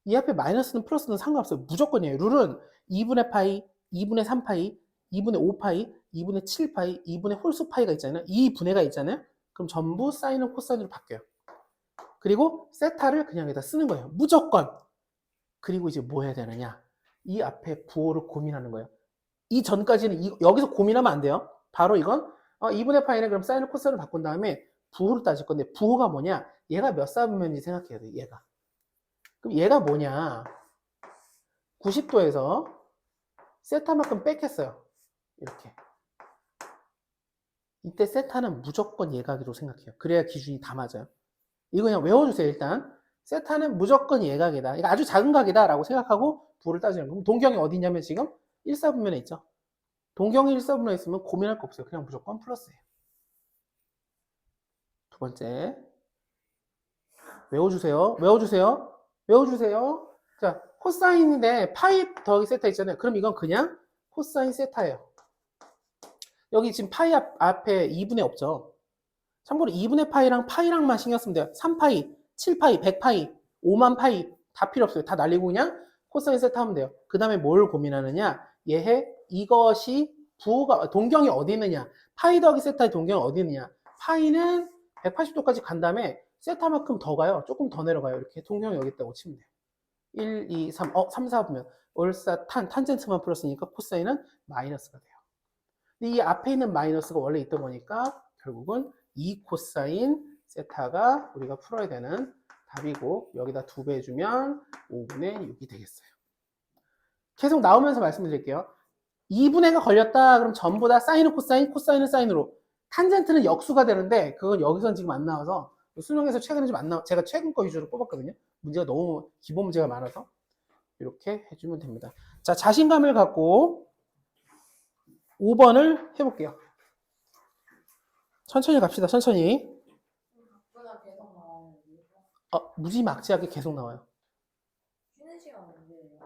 Speaker 1: 이 앞에 마이너스는 플러스는 상관없어요. 무조건이에요. 룰은 2분의 파이, 2분의 3파이, 2분의 5파이, 2분의 7파이, 2분의 홀수 파이가 있잖아요. 이 분해가 있잖아요. 그럼 전부 사인은 코사인으로 바뀌어요. 그리고 세타를 그냥 여기다 쓰는 거예요. 무조건. 그리고 이제 뭐 해야 되느냐. 이 앞에 부호를 고민하는 거예요. 이 전까지는 여기서 고민하면 안 돼요. 바로 이건 2분의 파이는 그럼 사인을 코사인으로 바꾼 다음에 부호를 따질 건데 부호가 뭐냐. 얘가 몇 사분면인지 생각해야 돼. 얘가. 그럼 얘가 뭐냐. 90도에서 세타만큼 뺏겼어요. 이렇게. 이때 세타는 무조건 예각이라고 생각해요. 그래야 기준이 다 맞아요. 이거 그냥 외워주세요. 일단 세타는 무조건 예각이다. 이거 아주 작은 각이다 라고 생각하고 부호를 따지는 거예요. 그럼 동경이 어디 있냐면 지금 1사분면에 있죠. 동경이 1사분면에 있으면 고민할 거 없어요. 그냥 무조건 플러스예요. 두 번째 외워주세요. 외워주세요. 외워주세요. 자, 코사인인데 파이 더하기 세타 있잖아요. 그럼 이건 그냥 코사인 세타예요. 여기 지금 파이 앞에 2분의 없죠. 참고로 2분의 파이랑 파이랑만 신경 쓰면 돼요. 3파이, 7파이, 100파이, 5만 파이 다 필요 없어요. 다 날리고 그냥 코사인 세타 하면 돼요. 그 다음에 뭘 고민하느냐. 얘해 이것이 부호가 동경이 어디 있느냐. 파이 더하기 세타의 동경이 어디 있느냐. 파이는 180도까지 간 다음에 세타만큼 더 가요. 조금 더 내려가요. 이렇게 동경이 여기 있다고 치면 돼요. 1, 2, 3, 3, 4보면 얼싸 탄젠트만 플러스니까 코사인은 마이너스가 돼요. 근데 이 앞에 있는 마이너스가 원래 있던 거니까 결국은 2 코사인 세타가 우리가 풀어야 되는 답이고 여기다 2배 해주면 5분의 6이 되겠어요. 계속 나오면서 말씀드릴게요. 2분의가 걸렸다 그럼 전부 다 사인은 코사인, 코사인은 사인으로 탄젠트는 역수가 되는데 그건 여기선 지금 안 나와서 수능에서 최근에 좀 안 나와. 제가 최근 거 위주로 뽑았거든요. 문제가 너무 기본 문제가 많아서 이렇게 해주면 됩니다. 자, 자신감을 갖고 5번을 해볼게요. 천천히 갑시다. 천천히.
Speaker 2: 각보다 계속 나와요.
Speaker 1: 무지막지하게 계속 나와요.
Speaker 2: 쉬는 시간 언제예요?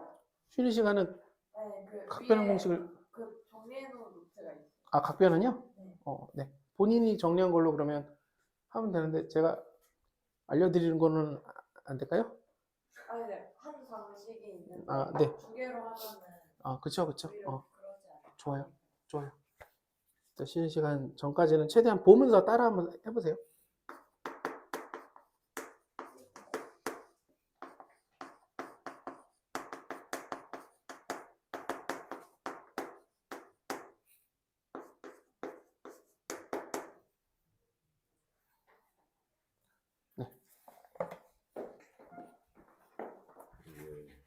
Speaker 1: 쉬는 시간은
Speaker 2: 네, 그
Speaker 1: 각변환
Speaker 2: 위에
Speaker 1: 공식을
Speaker 2: 그 정리해놓은 노트가 있어요.
Speaker 1: 각변은요?
Speaker 2: 네.
Speaker 1: 네. 본인이 정리한 걸로 그러면 하면 되는데 제가 알려드리는 거는 안 될까요?
Speaker 2: 네. 한 장식이 있는데
Speaker 1: 네.
Speaker 2: 두 개로 하면은
Speaker 1: 그쵸.
Speaker 2: 오히려 그러지 않아요.
Speaker 1: 좋아요. 좋아요. 자, 쉬는 시간 전까지는 최대한 보면서 따라 한번 해보세요. 네.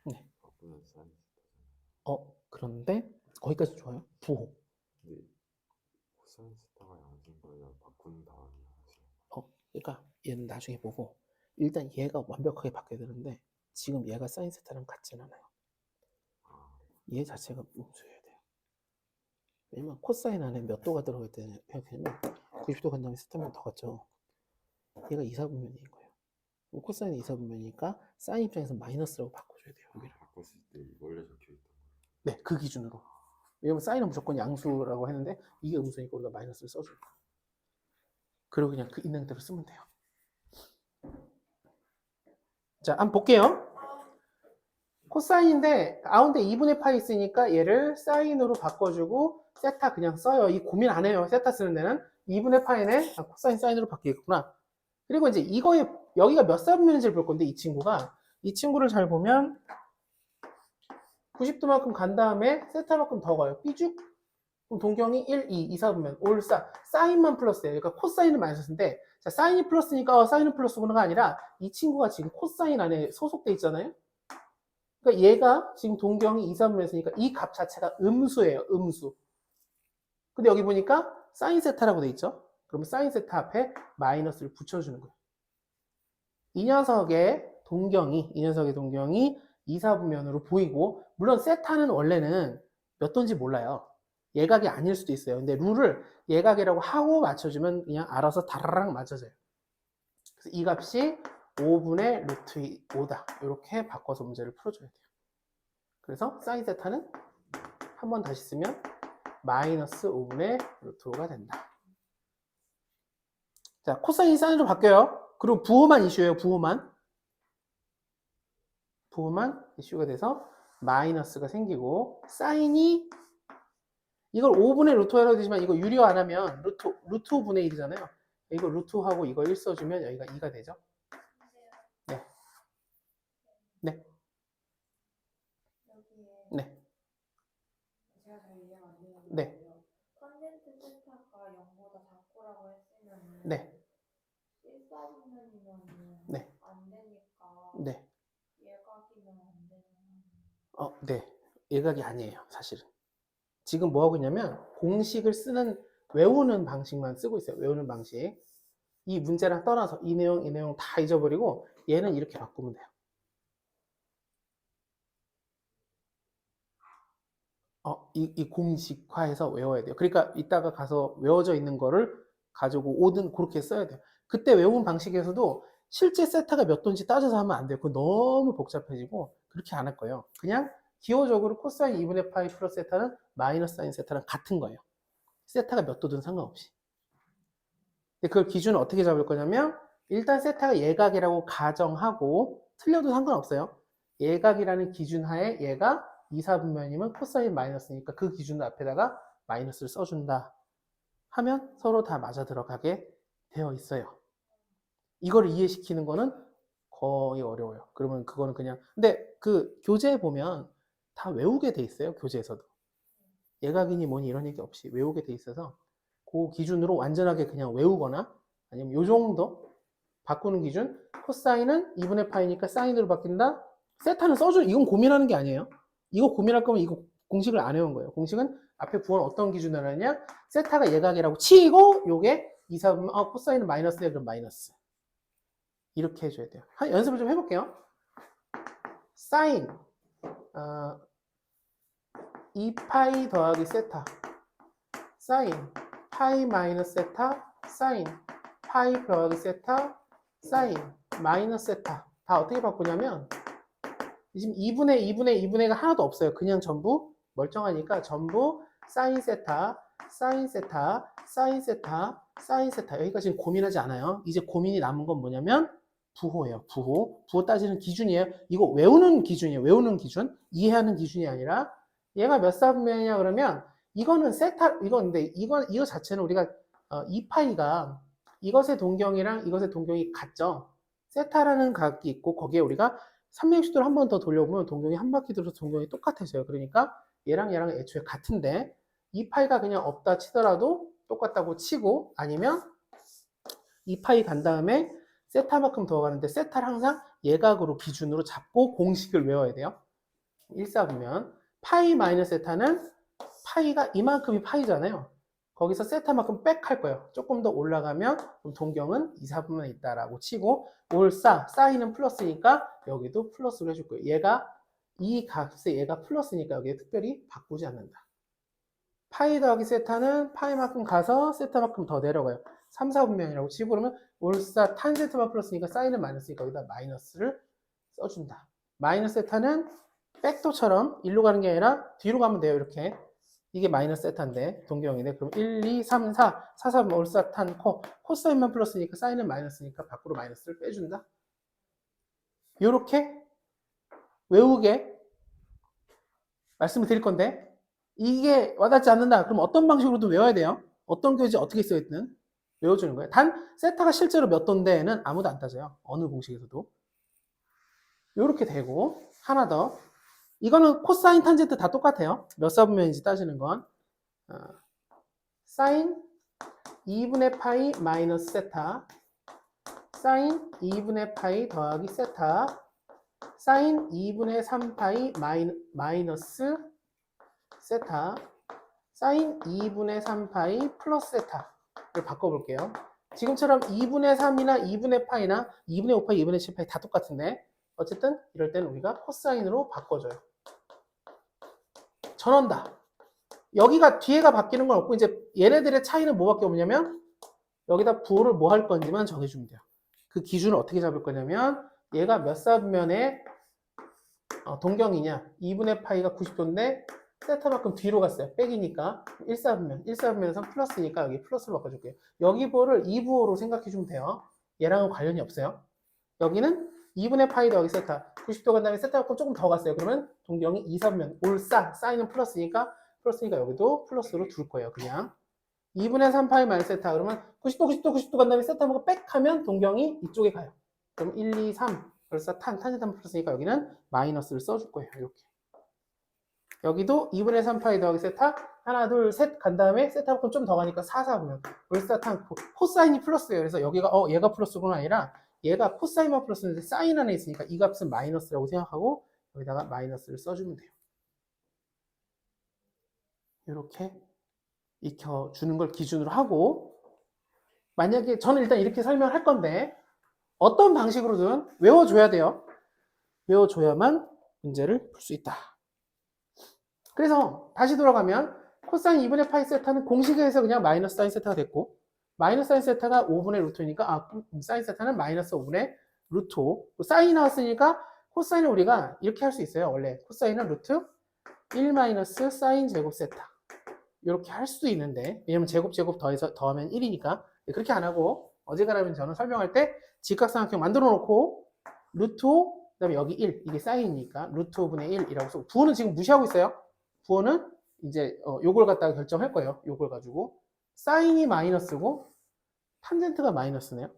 Speaker 1: 네. 그런데 거기까지 좋아요. 부호.
Speaker 3: 코사인 세타가 양수인 거예요. 바꾼 다음에 하시는
Speaker 1: 그러니까 얘는 나중에 보고 일단 얘가 완벽하게 바뀌어야 되는데 지금 얘가 사인 세타랑 같진 않아요. 얘 자체가 음수여야 돼요. 왜냐면 코사인 안에 몇 도가 들어가 있다는 생각하면 90도 간 다음에 세타면 더 갔죠. 얘가 이사분면인 거예요. 코사인이 이사분면이니까 사인 입장에서 마이너스라고 바꿔줘야 돼요. 여기를.
Speaker 3: 바꿨을 때 원래 적혀 있던 거.
Speaker 1: 네, 그 기준으로. 왜냐면 사인은 무조건 양수라고 했는데 이게 음수니까 우리가 마이너스를 써줘요. 그리고 그냥 그 있는 대로 쓰면 돼요. 자, 한번 볼게요. 코사인인데 가운데 2분의 파이 있으니까 얘를 사인으로 바꿔주고 세타 그냥 써요. 이 고민 안 해요. 세타 쓰는 데는 2분의 파이네 코사인 사인으로 바뀌겠구나. 그리고 이제 이거에 여기가 몇 사분면인지를 볼 건데 이 친구를 잘 보면 90도만큼 간 다음에 세타만큼 더 가요. 삐죽. 그럼 동경이 1, 2, 2사분면 올사 사인만 플러스예요. 그러니까 코사인은 마이너스인데 자, 사인이 플러스니까 사인은 플러스구나가 아니라 이 친구가 지금 코사인 안에 소속돼 있잖아요. 그러니까 얘가 지금 동경이 2사분면이니까 이 값 자체가 음수예요. 음수. 근데 여기 보니까 사인 세타라고 돼 있죠. 그러면 사인 세타 앞에 마이너스를 붙여주는 거예요. 이 녀석의 동경이 2사분면으로 보이고 물론 세타는 원래는 몇 도인지 몰라요. 예각이 아닐 수도 있어요. 근데 룰을 예각이라고 하고 맞춰주면 그냥 알아서 다라랑 맞춰져요. 그래서 이 값이 5분의 루트 5다. 이렇게 바꿔서 문제를 풀어줘야 돼요. 그래서 사인 세타는 한 번 다시 쓰면 마이너스 5분의 루트 5가 된다. 자, 코사인이 사인으로 바뀌어요. 그리고 부호만 이슈예요. 부호만. 부호만 이슈가 돼서 마이너스가 생기고 사인이 이걸 5분의 루트라고 되지만 이거 유료 안 하면 루트 5분의 1이잖아요. 이거 루트하고 이거 1 써주면 여기가 2가 되죠. 네. 네.
Speaker 2: 여기에
Speaker 1: 네.
Speaker 2: 제가 잘 이해가 안 되는
Speaker 1: 네.
Speaker 2: 거예요. 탄젠트 세타가 0보다 작고라고 했으면
Speaker 1: 네.
Speaker 2: 1사분면이면
Speaker 1: 네.
Speaker 2: 안 되니까
Speaker 1: 네.
Speaker 2: 예각이면 안 되는
Speaker 1: 네. 예각이 아니에요, 사실은. 지금 뭐 하고 있냐면 공식을 외우는 방식만 쓰고 있어요. 외우는 방식. 이 문제랑 떠나서 이 내용 다 잊어버리고 얘는 이렇게 바꾸면 돼요. 이 공식화해서 외워야 돼요. 그러니까 이따가 가서 외워져 있는 거를 가지고 오든 그렇게 써야 돼요. 그때 외운 방식에서도 실제 세타가 몇 도인지 따져서 하면 안 돼요. 그거 너무 복잡해지고 그렇게 안 할 거예요. 그냥 기호적으로 코사인 2분의 파이 플러스 세타는 마이너스 사인 세타랑 같은 거예요. 세타가 몇 도든 상관없이. 근데 그 기준을 어떻게 잡을 거냐면 일단 세타가 예각이라고 가정하고 틀려도 상관없어요. 예각이라는 기준 하에 얘가 2, 4분면이면 코사인 마이너스니까 그 기준 앞에다가 마이너스를 써준다 하면 서로 다 맞아 들어가게 되어 있어요. 이걸 이해시키는 거는 거의 어려워요. 그러면 그거는 그냥 근데 그 교재에 보면 다 외우게 돼 있어요. 교재에서도. 예각이니 뭐니 이런 얘기 없이 외우게 돼 있어서 그 기준으로 완전하게 그냥 외우거나 아니면 요 정도 바꾸는 기준 코사인은 2분의 파이니까 사인으로 바뀐다 세타는 이건 고민하는 게 아니에요. 이거 고민할 거면 이거 공식을 안 외운 거예요. 공식은 앞에 부호는 어떤 기준으로 하냐 세타가 예각이라고 치고 요게 2, 4분면 코사인은 마이너스네 그럼 마이너스 이렇게 해줘야 돼요. 연습을 좀 해볼게요. 사인 2파이 더하기 세타 사인 파이 마이너스 세타 사인 파이 더하기 세타 사인 마이너스 세타 다 어떻게 바꾸냐면 지금 2분의 2가 하나도 없어요. 그냥 전부 멀쩡하니까 전부 사인 세타 사인 세타 사인 세타 사인 세타 여기까지 지금 고민하지 않아요. 이제 고민이 남은 건 뭐냐면 부호예요. 부호 따지는 기준이에요. 이거 외우는 기준이에요. 외우는 기준 이해하는 기준이 아니라 얘가 몇 사분면이냐 그러면 이거는 세타 이건데 이거 자체는 우리가 2파이가 이것의 동경이랑 이것의 동경이 같죠. 세타라는 각이 있고 거기에 우리가 360도를 한 번 더 돌려보면 동경이 한 바퀴 돌아서 동경이 똑같아져요. 그러니까 얘랑 애초에 같은데 2파이가 그냥 없다 치더라도 똑같다고 치고 아니면 2파이 간 다음에 세타만큼 더 가는데 세타를 항상 예각으로 기준으로 잡고 공식을 외워야 돼요. 1사분면 파이 마이너스 세타는 파이가 이만큼이 파이잖아요. 거기서 세타만큼 백 할 거예요. 조금 더 올라가면 그럼 동경은 2, 4분면에 있다라고 치고 사인은 플러스니까 여기도 플러스로 해줄 거예요. 얘가 이 값에 얘가 플러스니까 여기에 특별히 바꾸지 않는다. 파이 더하기 세타는 파이만큼 가서 세타만큼 더 내려가요. 3, 4분면이라고 치고 그러면 탄 세타만 플러스니까 사인은 마이너스니까 여기다 마이너스를 써준다. 마이너스 세타는 백도처럼 일로 가는 게 아니라 뒤로 가면 돼요. 이렇게. 이게 마이너스 세타인데 동경이네. 그럼 1, 2, 3, 4, 4, 3, 탄, 코사인만 플러스니까 사인은 마이너스니까 밖으로 마이너스를 빼준다. 요렇게 외우게 말씀을 드릴 건데 이게 와닿지 않는다. 그럼 어떤 방식으로도 외워야 돼요. 어떤 교재 어떻게 써있든 외워주는 거예요. 단 세타가 실제로 몇 도인데는 아무도 안 따져요. 어느 공식에서도. 요렇게 되고 하나 더 이거는 코사인 탄젠트 다 똑같아요. 몇 사분면인지 따지는 건 사인 2분의 파이 마이너스 세타 사인 2분의 파이 더하기 세타 사인 2분의 3파이 마이너스 세타 사인 2분의 3파이 플러스 세타를 바꿔볼게요. 지금처럼 2분의 3이나 2분의 파이나 2분의 5파이, 2분의 7파이 다 똑같은데 어쨌든 이럴 때는 우리가 코사인으로 바꿔줘요. 전원다. 여기가 뒤에가 바뀌는 건 없고 이제 얘네들의 차이는 뭐밖에 없냐면 여기다 부호를 뭐 할 건지만 정해주면 돼요. 그 기준을 어떻게 잡을 거냐면 얘가 몇 사분면의 동경이냐 2분의 파이가 90도인데 세타만큼 뒤로 갔어요. 백이니까 1사분면에서 플러스니까 여기 플러스로 바꿔줄게요. 여기 부호를 이 부호로 생각해주면 돼요. 얘랑은 관련이 없어요. 여기는 2분의 파이 더하기 세타. 90도 간 다음에 세타 갖고 조금 더 갔어요. 그러면 동경이 2, 3면 올싸. 사인은 플러스니까 여기도 플러스로 둘 거예요. 그냥. 2분의 3파이 마이너스 세타. 그러면 90도 간 다음에 세타 보고 백 하면 동경이 이쪽에 가요. 그럼 1, 2, 3. 그래서 탄젠트 플러스니까 여기는 마이너스를 써줄 거예요. 이렇게. 여기도 2분의 3파이 더하기 세타. 하나, 둘, 셋 간 다음에 세타 만큼 좀 더 가니까 4, 4보면 올싸 탄 코사인이 플러스예요. 그래서 여기가 얘가 플러스구나 아니라 얘가 코사인만 플러스인데 사인 안에 있으니까 이 값은 마이너스라고 생각하고 여기다가 마이너스를 써주면 돼요. 이렇게 익혀주는 걸 기준으로 하고 만약에 저는 일단 이렇게 설명을 할 건데 어떤 방식으로든 외워줘야 돼요. 외워줘야만 문제를 풀 수 있다. 그래서 다시 돌아가면 코사인 2분의 파이 세타는 공식에서 그냥 마이너스 사인 세타가 됐고 마이너스 사인 세타가 5분의 루트니까 사인 세타는 마이너스 5분의 루트 5 사인이 나왔으니까 코사인을 우리가 이렇게 할 수 있어요. 원래 코사인은 루트 1 마이너스 사인 제곱 세타 이렇게 할 수도 있는데 왜냐면 제곱 더하면 1이니까 그렇게 안 하고 어지간하면 저는 설명할 때 직각삼각형 만들어 놓고 루트 5 그다음에 여기 1 이게 사인이니까 루트 5분의 1이라고 쓰고 부호는 지금 무시하고 있어요. 부호는 이제 요걸 갖다가 결정할 거예요. 요걸 가지고 사인이 마이너스고 탄젠트가 마이너스네요.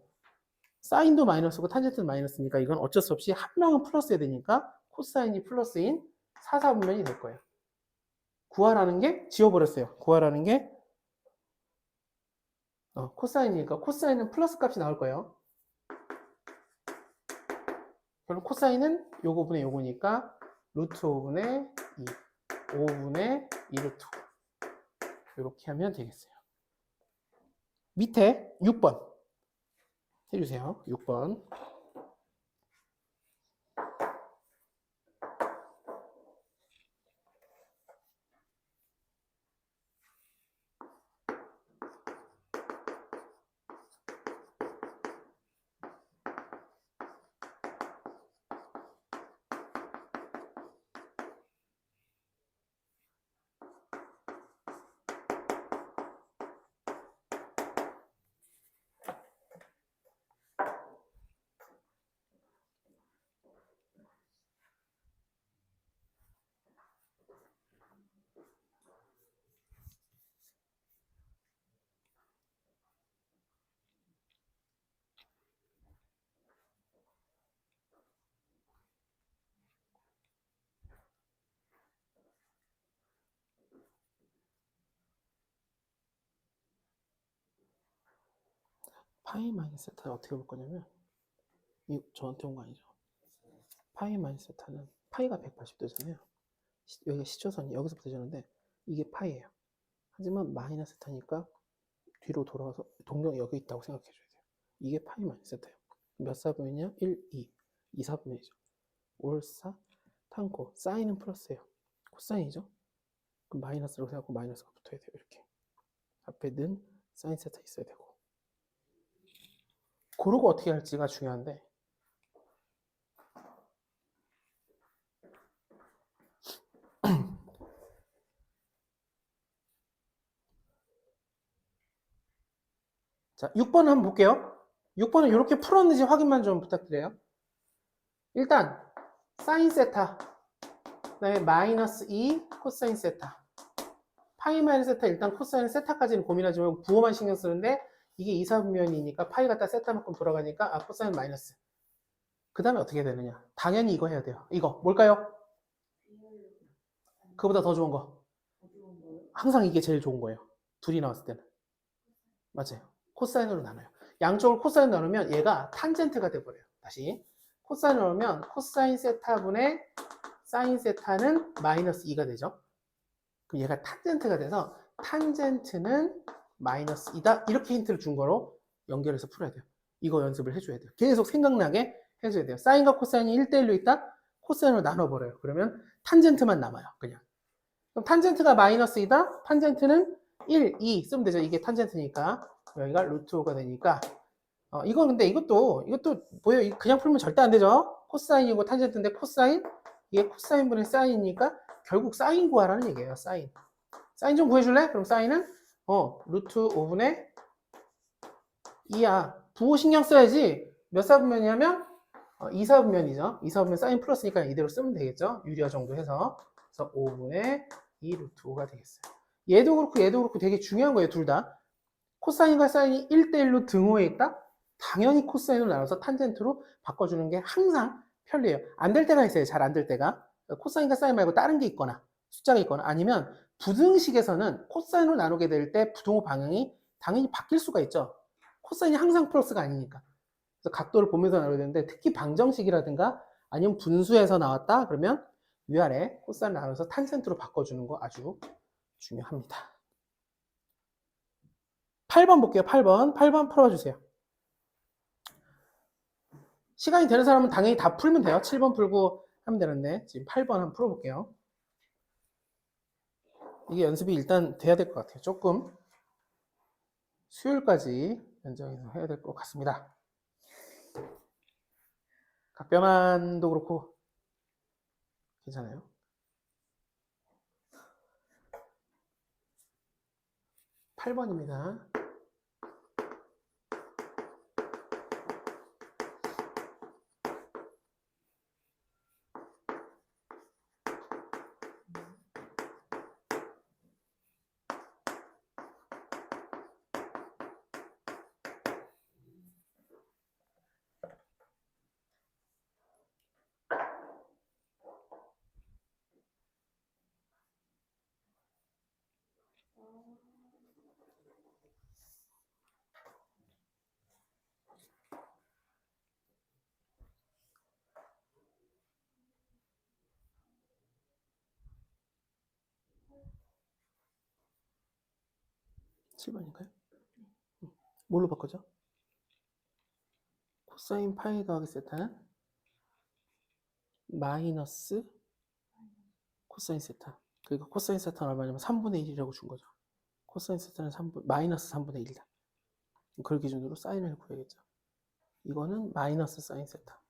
Speaker 1: 사인도 마이너스고 탄젠트는 마이너스니까 이건 어쩔 수 없이 한 명은 플러스해야 되니까 코사인이 플러스인 4, 4분면이 될 거예요. 구하라는 게 지워버렸어요. 구하라는 게 코사인이니까 코사인은 플러스 값이 나올 거예요. 그럼 코사인은 요거분의 요거니까 루트 5분의 2 5분의 2루트 이렇게 하면 되겠어요. 밑에 6번 해주세요. 6번 파이 마이너스 세타를 어떻게 볼 거냐면 저한테 온 거 아니죠. 파이 마이너스 세타는 파이가 180도잖아요. 여기가 시초선이 여기서부터 되는데 이게 파이예요. 하지만 마이너스 세타니까 뒤로 돌아와서 동경이 여기 있다고 생각해 줘야 돼요. 이게 파이 마이너스 세타예요. 몇 사분이냐? 1, 2, 2, 4분면이죠. 올사, 탄코, 사인은 플러스예요. 코사인이죠. 그럼 마이너스라고 생각하고 마이너스가 붙어야 돼요. 이렇게 앞에 는 사인 세타 있어야 되고 그러고 어떻게 할지가 중요한데 자, 6번 한번 볼게요. 6번은 이렇게 풀었는지 확인만 좀 부탁드려요. 일단 사인 세타 그다음에 마이너스 2 코사인 세타 파이 마이너스 세타 일단 코사인 세타까지는 고민하지 말고 부호만 신경 쓰는데 이게 이사분면이니까 파이 갖다 세타만큼 돌아가니까 코사인 마이너스 그 다음에 어떻게 되느냐 당연히 이거 해야 돼요. 이거 뭘까요? 그보다 더 좋은 거 항상 이게 제일 좋은 거예요. 둘이 나왔을 때는 맞아요. 코사인으로 나눠요. 양쪽을 코사인으로 나누면 얘가 탄젠트가 돼버려요. 다시 코사인으로 나누면 코사인 세타분의 사인 세타는 마이너스 2가 되죠. 그럼 얘가 탄젠트가 돼서 탄젠트는 마이너스 2다 이렇게 힌트를 준 거로 연결해서 풀어야 돼요. 이거 연습을 해줘야 돼요. 계속 생각나게 해줘야 돼요. 사인과 코사인이 1대1로 있다? 코사인으로 나눠버려요. 그러면 탄젠트만 남아요. 그냥 그럼 탄젠트가 마이너스 2다? 탄젠트는 1, 2 쓰면 되죠. 이게 탄젠트니까 여기가 루트 5가 되니까 이건 근데 이것도 뭐예요? 그냥 풀면 절대 안 되죠. 코사인이고 탄젠트인데 코사인 이게 코사인분의 사인이니까 결국 사인 구하라는 얘기예요. 사인 좀 구해줄래? 그럼 사인은 루트 5분의 2야. 부호 신경 써야지 몇 사분면이냐면 2사분면이죠. 2사분면 사인 플러스니까 이대로 쓰면 되겠죠. 유리화 정도 해서. 그래서 5분의 2 루트 5가 되겠어요. 얘도 그렇고 되게 중요한 거예요. 둘 다. 코사인과 사인이 1대1로 등호에 있다? 당연히 코사인으로 나눠서 탄젠트로 바꿔주는 게 항상 편리해요. 안 될 때가 있어요. 잘 안 될 때가. 코사인과 사인 말고 다른 게 있거나 숫자가 있거나 아니면 부등식에서는 코사인으로 나누게 될 때 부등호 방향이 당연히 바뀔 수가 있죠. 코사인이 항상 플러스가 아니니까. 그래서 각도를 보면서 나눠야 되는데 특히 방정식이라든가 아니면 분수에서 나왔다 그러면 위아래 코사인 나눠서 탄젠트로 바꿔주는 거 아주 중요합니다. 8번 볼게요. 8번 풀어봐 주세요. 시간이 되는 사람은 당연히 다 풀면 돼요. 7번 풀고 하면 되는데 지금 8번 한번 풀어볼게요. 이게 연습이 일단 돼야 될 것 같아요. 조금 수요일까지 연장해서 해야 될 것 같습니다. 각변환도 그렇고 괜찮아요. 8번입니다. (7번인가요) 뭘로 바꾸죠? 코사인 파이 더하기 세타는 마이너스 코사인 세타. 그러니까 코사인 세타는 얼마냐면 3분의 1이라고 준 거죠. 코사인 세타는 마이너스 3분의 1이다. 그걸 기준으로 사인을 구해야겠죠. 이거는 마이너스 사인 세타가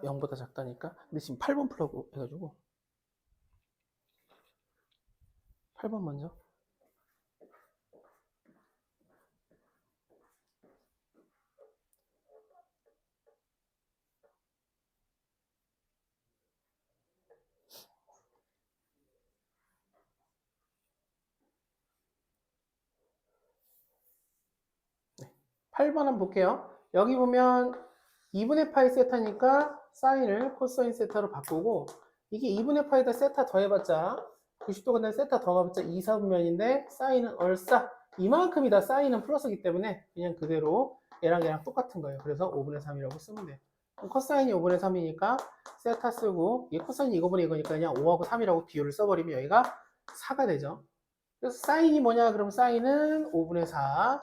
Speaker 1: 0보다 작다니까. 근데 지금 8번 풀라고 해가지고 8번 먼저. 네. 8번 한번 볼게요. 여기 보면 2분의 파이 세타니까 사인을 코사인 세타로 바꾸고 이게 2분의 파이다 세타 더해봤자 90도가 된 세타 더해봤자 2사분면인데 사인은 얼싸 이만큼이다. 사인은 플러스이기 때문에 그냥 그대로 얘랑 똑같은 거예요. 그래서 5분의 3이라고 쓰면 돼요. 코사인이 5분의 3이니까 세타 쓰고 얘 코사인이 이거분의 이거니까 그냥 5하고 3이라고 비율을 써버리면 여기가 4가 되죠. 그래서 사인이 뭐냐 그러면 사인은 5분의 4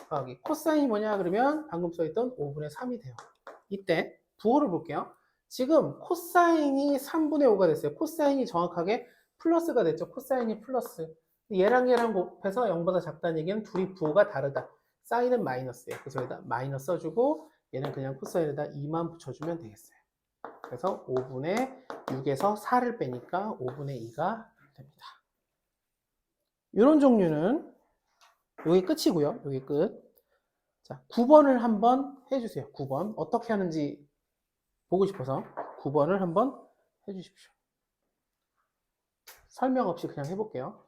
Speaker 1: 더하기 코사인이 뭐냐 그러면 방금 써있던 5분의 3이 돼요. 이때 부호를 볼게요. 지금 코사인이 3분의 5가 됐어요. 코사인이 정확하게 플러스가 됐죠. 코사인이 플러스. 얘랑 곱해서 0보다 작다는 얘기는 둘이 부호가 다르다. 사인은 마이너스예요. 그래서 여기다 마이너스 써주고 얘는 그냥 코사인에다 2만 붙여주면 되겠어요. 그래서 5분의 6에서 4를 빼니까 5분의 2가 됩니다. 이런 종류는 여기 끝이고요. 여기 끝. 자, 9번을 한번 해주세요. 9번. 어떻게 하는지 보고 싶어서 9번을 한번 해주십시오. 설명 없이 그냥 해볼게요.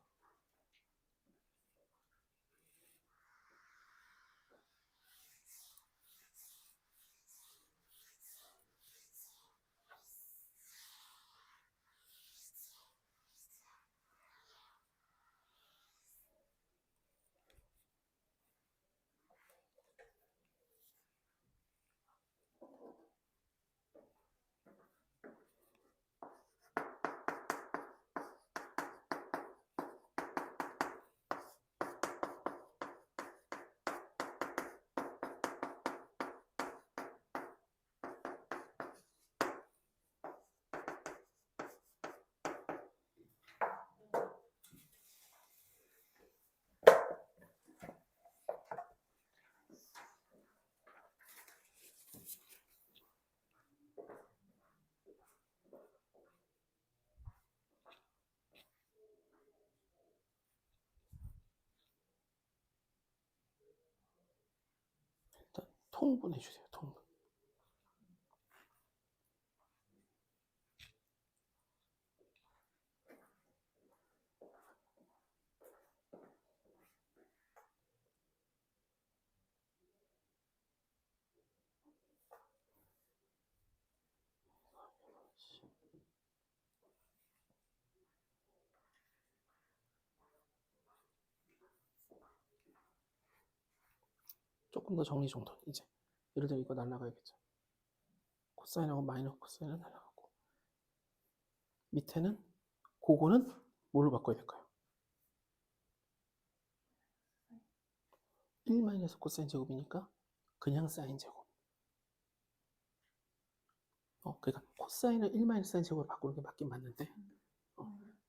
Speaker 1: 일단 통분 해주세요. 통분. 조금 더 정리정돈. 이제 예를 들어 이거 날라가야겠죠. 코사인하고 마이너스 코사인은 날라가고 밑에는 그거는 뭘로 바꿔야 될까요? 1 마이너스 코사인 제곱이니까 그냥 사인 제곱. 그러니까 코사인을 1 마이너스 사인 제곱으로 바꾸는 게 맞긴 맞는데,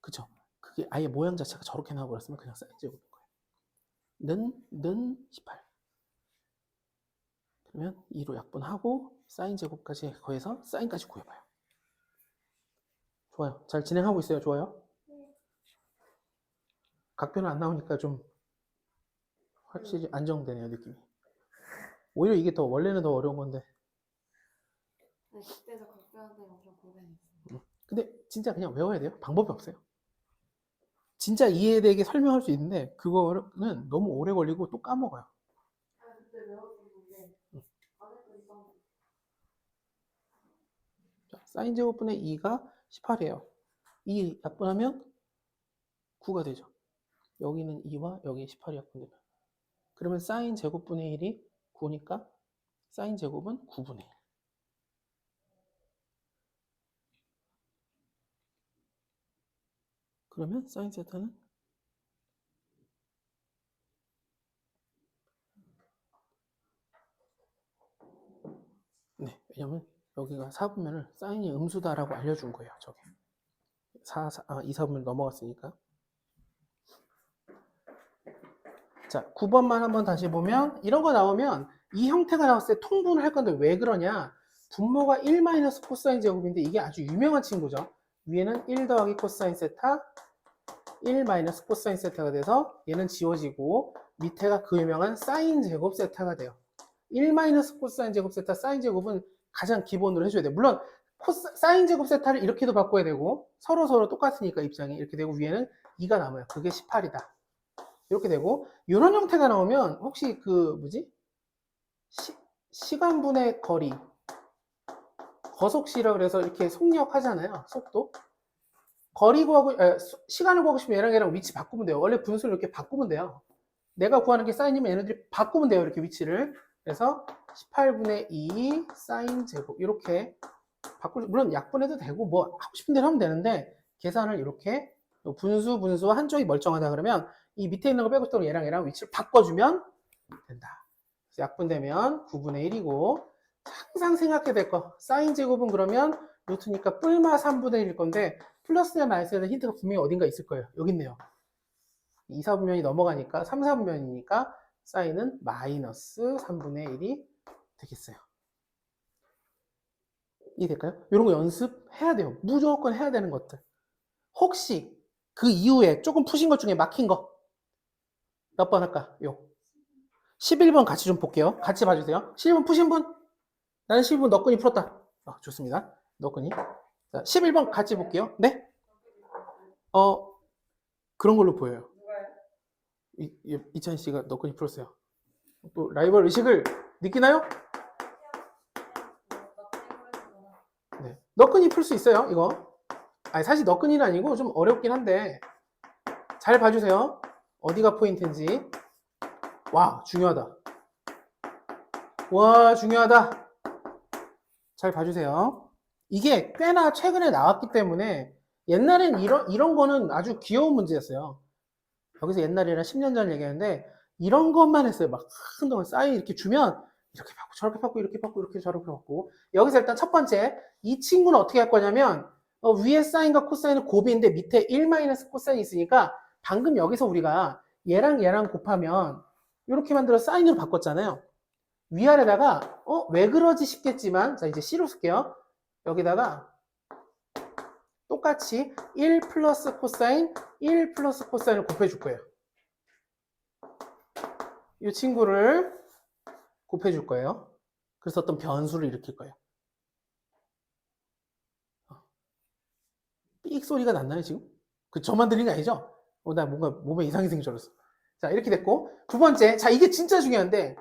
Speaker 1: 그쵸? 그게 아예 모양 자체가 저렇게 나와버렸으면 그냥 사인 제곱인 거예요. 는 18. 그러면 2로 약분하고 사인 제곱까지 더해서 사인까지 구해봐요. 좋아요. 잘 진행하고 있어요. 좋아요. 각변은 안 나오니까 좀 확실히 안정되네요, 느낌이. 오히려 이게 더 원래는 더 어려운 건데.
Speaker 2: 네, 그때도 각별한테 엄청 고생했어요.
Speaker 1: 근데 진짜 그냥 외워야 돼요. 방법이 없어요. 진짜 이해되게 설명할 수 있는데 그거는 너무 오래 걸리고 또 까먹어요.
Speaker 2: 아, 그때 외웠었는데 안 했더니 까먹었어요.
Speaker 1: 자, 사인 제곱분의 2가 18이에요. 2 약분하면 9가 되죠. 여기는 2와 여기 18이 약분되면. 그러면 사인 제곱분의 1이 9니까 사인 제곱은 9분의 1. 그러면 사인 세타는 네, 왜냐면 여기가 4분면을 사인이 음수다라고 알려준 거예요. 저게 2, 4분면 넘어갔으니까. 자, 9번만 한번 다시 보면 이런 거 나오면 이 형태가 나왔을 때 통분을 할 건데 왜 그러냐? 분모가 1 마이너스 코사인 제곱인데 이게 아주 유명한 친구죠. 위에는 1 더하기 코사인 세타 1 마이너스 코사인 세타가 돼서 얘는 지워지고 밑에가 그 유명한 사인 제곱 세타가 돼요. 1 마이너스 코사인 제곱 세타 사인 제곱은 가장 기본으로 해줘야 돼요. 물론 사인 제곱 세타를 이렇게도 바꿔야 되고 서로 똑같으니까 입장이 이렇게 되고 위에는 2가 남아요. 그게 18이다. 이렇게 되고 이런 형태가 나오면 혹시 그 뭐지? 시간분의 거리 거속시라 그래서 이렇게 속력 하잖아요. 속도. 거리 구하고 시간을 구하고 싶으면 얘랑 위치 바꾸면 돼요. 원래 분수를 이렇게 바꾸면 돼요. 내가 구하는 게 사인이면 얘네들이 바꾸면 돼요. 이렇게 위치를. 그래서 18분의 2 사인 제곱 이렇게 물론 약분해도 되고 뭐 하고 싶은 대로 하면 되는데 계산을 이렇게 분수와 한쪽이 멀쩡하다 그러면 이 밑에 있는 거 빼고 또 얘랑 위치를 바꿔주면 된다. 그래서 약분되면 9분의 1이고 항상 생각해야 될 거 사인 제곱은 그러면 루트니까 뿔마 3분의 1일 건데 플러스나 마이너스에 대한 힌트가 분명히 어딘가 있을 거예요. 여기 있네요. 2, 4분면이 넘어가니까 3, 4분면이니까 사인은 마이너스 3분의 1이 되겠어요. 이해될까요? 이런 거 연습해야 돼요. 무조건 해야 되는 것들. 혹시 그 이후에 조금 푸신 것 중에 막힌 거 몇 번 할까? 11번 같이 좀 볼게요. 같이 봐주세요. 11번 푸신 분? 나는 11번 너끈히 풀었다. 좋습니다. 너끈히. 자, 11번 같이 볼게요. 네? 그런 걸로 보여요.
Speaker 2: 누가요?
Speaker 1: 이찬 씨가 너끈히 풀었어요. 또 라이벌 의식을 느끼나요? 네. 너끈히 풀 수 있어요, 이거. 아니, 사실 너끈히는 아니고 좀 어렵긴 한데 잘 봐주세요. 어디가 포인트인지. 와, 중요하다. 와, 중요하다. 잘 봐주세요. 이게 꽤나 최근에 나왔기 때문에 옛날엔 이런 거는 아주 귀여운 문제였어요. 여기서 옛날이랑 10년 전 얘기하는데 이런 것만 했어요. 막 한동안 사인 이렇게 주면 이렇게 받고 저렇게 받고 이렇게 받고 이렇게 저렇게 받고. 여기서 일단 첫 번째 이 친구는 어떻게 할 거냐면 위에 사인과 코사인은 곱인데 밑에 1 마이너스 코사인이 있으니까 방금 여기서 우리가 얘랑 곱하면 이렇게 만들어 사인으로 바꿨잖아요. 위아래다가 왜 그러지 싶겠지만 자 이제 C로 쓸게요. 여기다가 똑같이 1 플러스 코사인 1 플러스 코사인을 곱해줄 거예요. 이 친구를 곱해줄 거예요. 그래서 어떤 변수를 일으킬 거예요. 삑 소리가 났나요 지금? 저만 들린 게 아니죠? 나 뭔가 몸에 이상이 생긴 줄 알았어. 자 이렇게 됐고 두 번째 자 이게 진짜 중요한데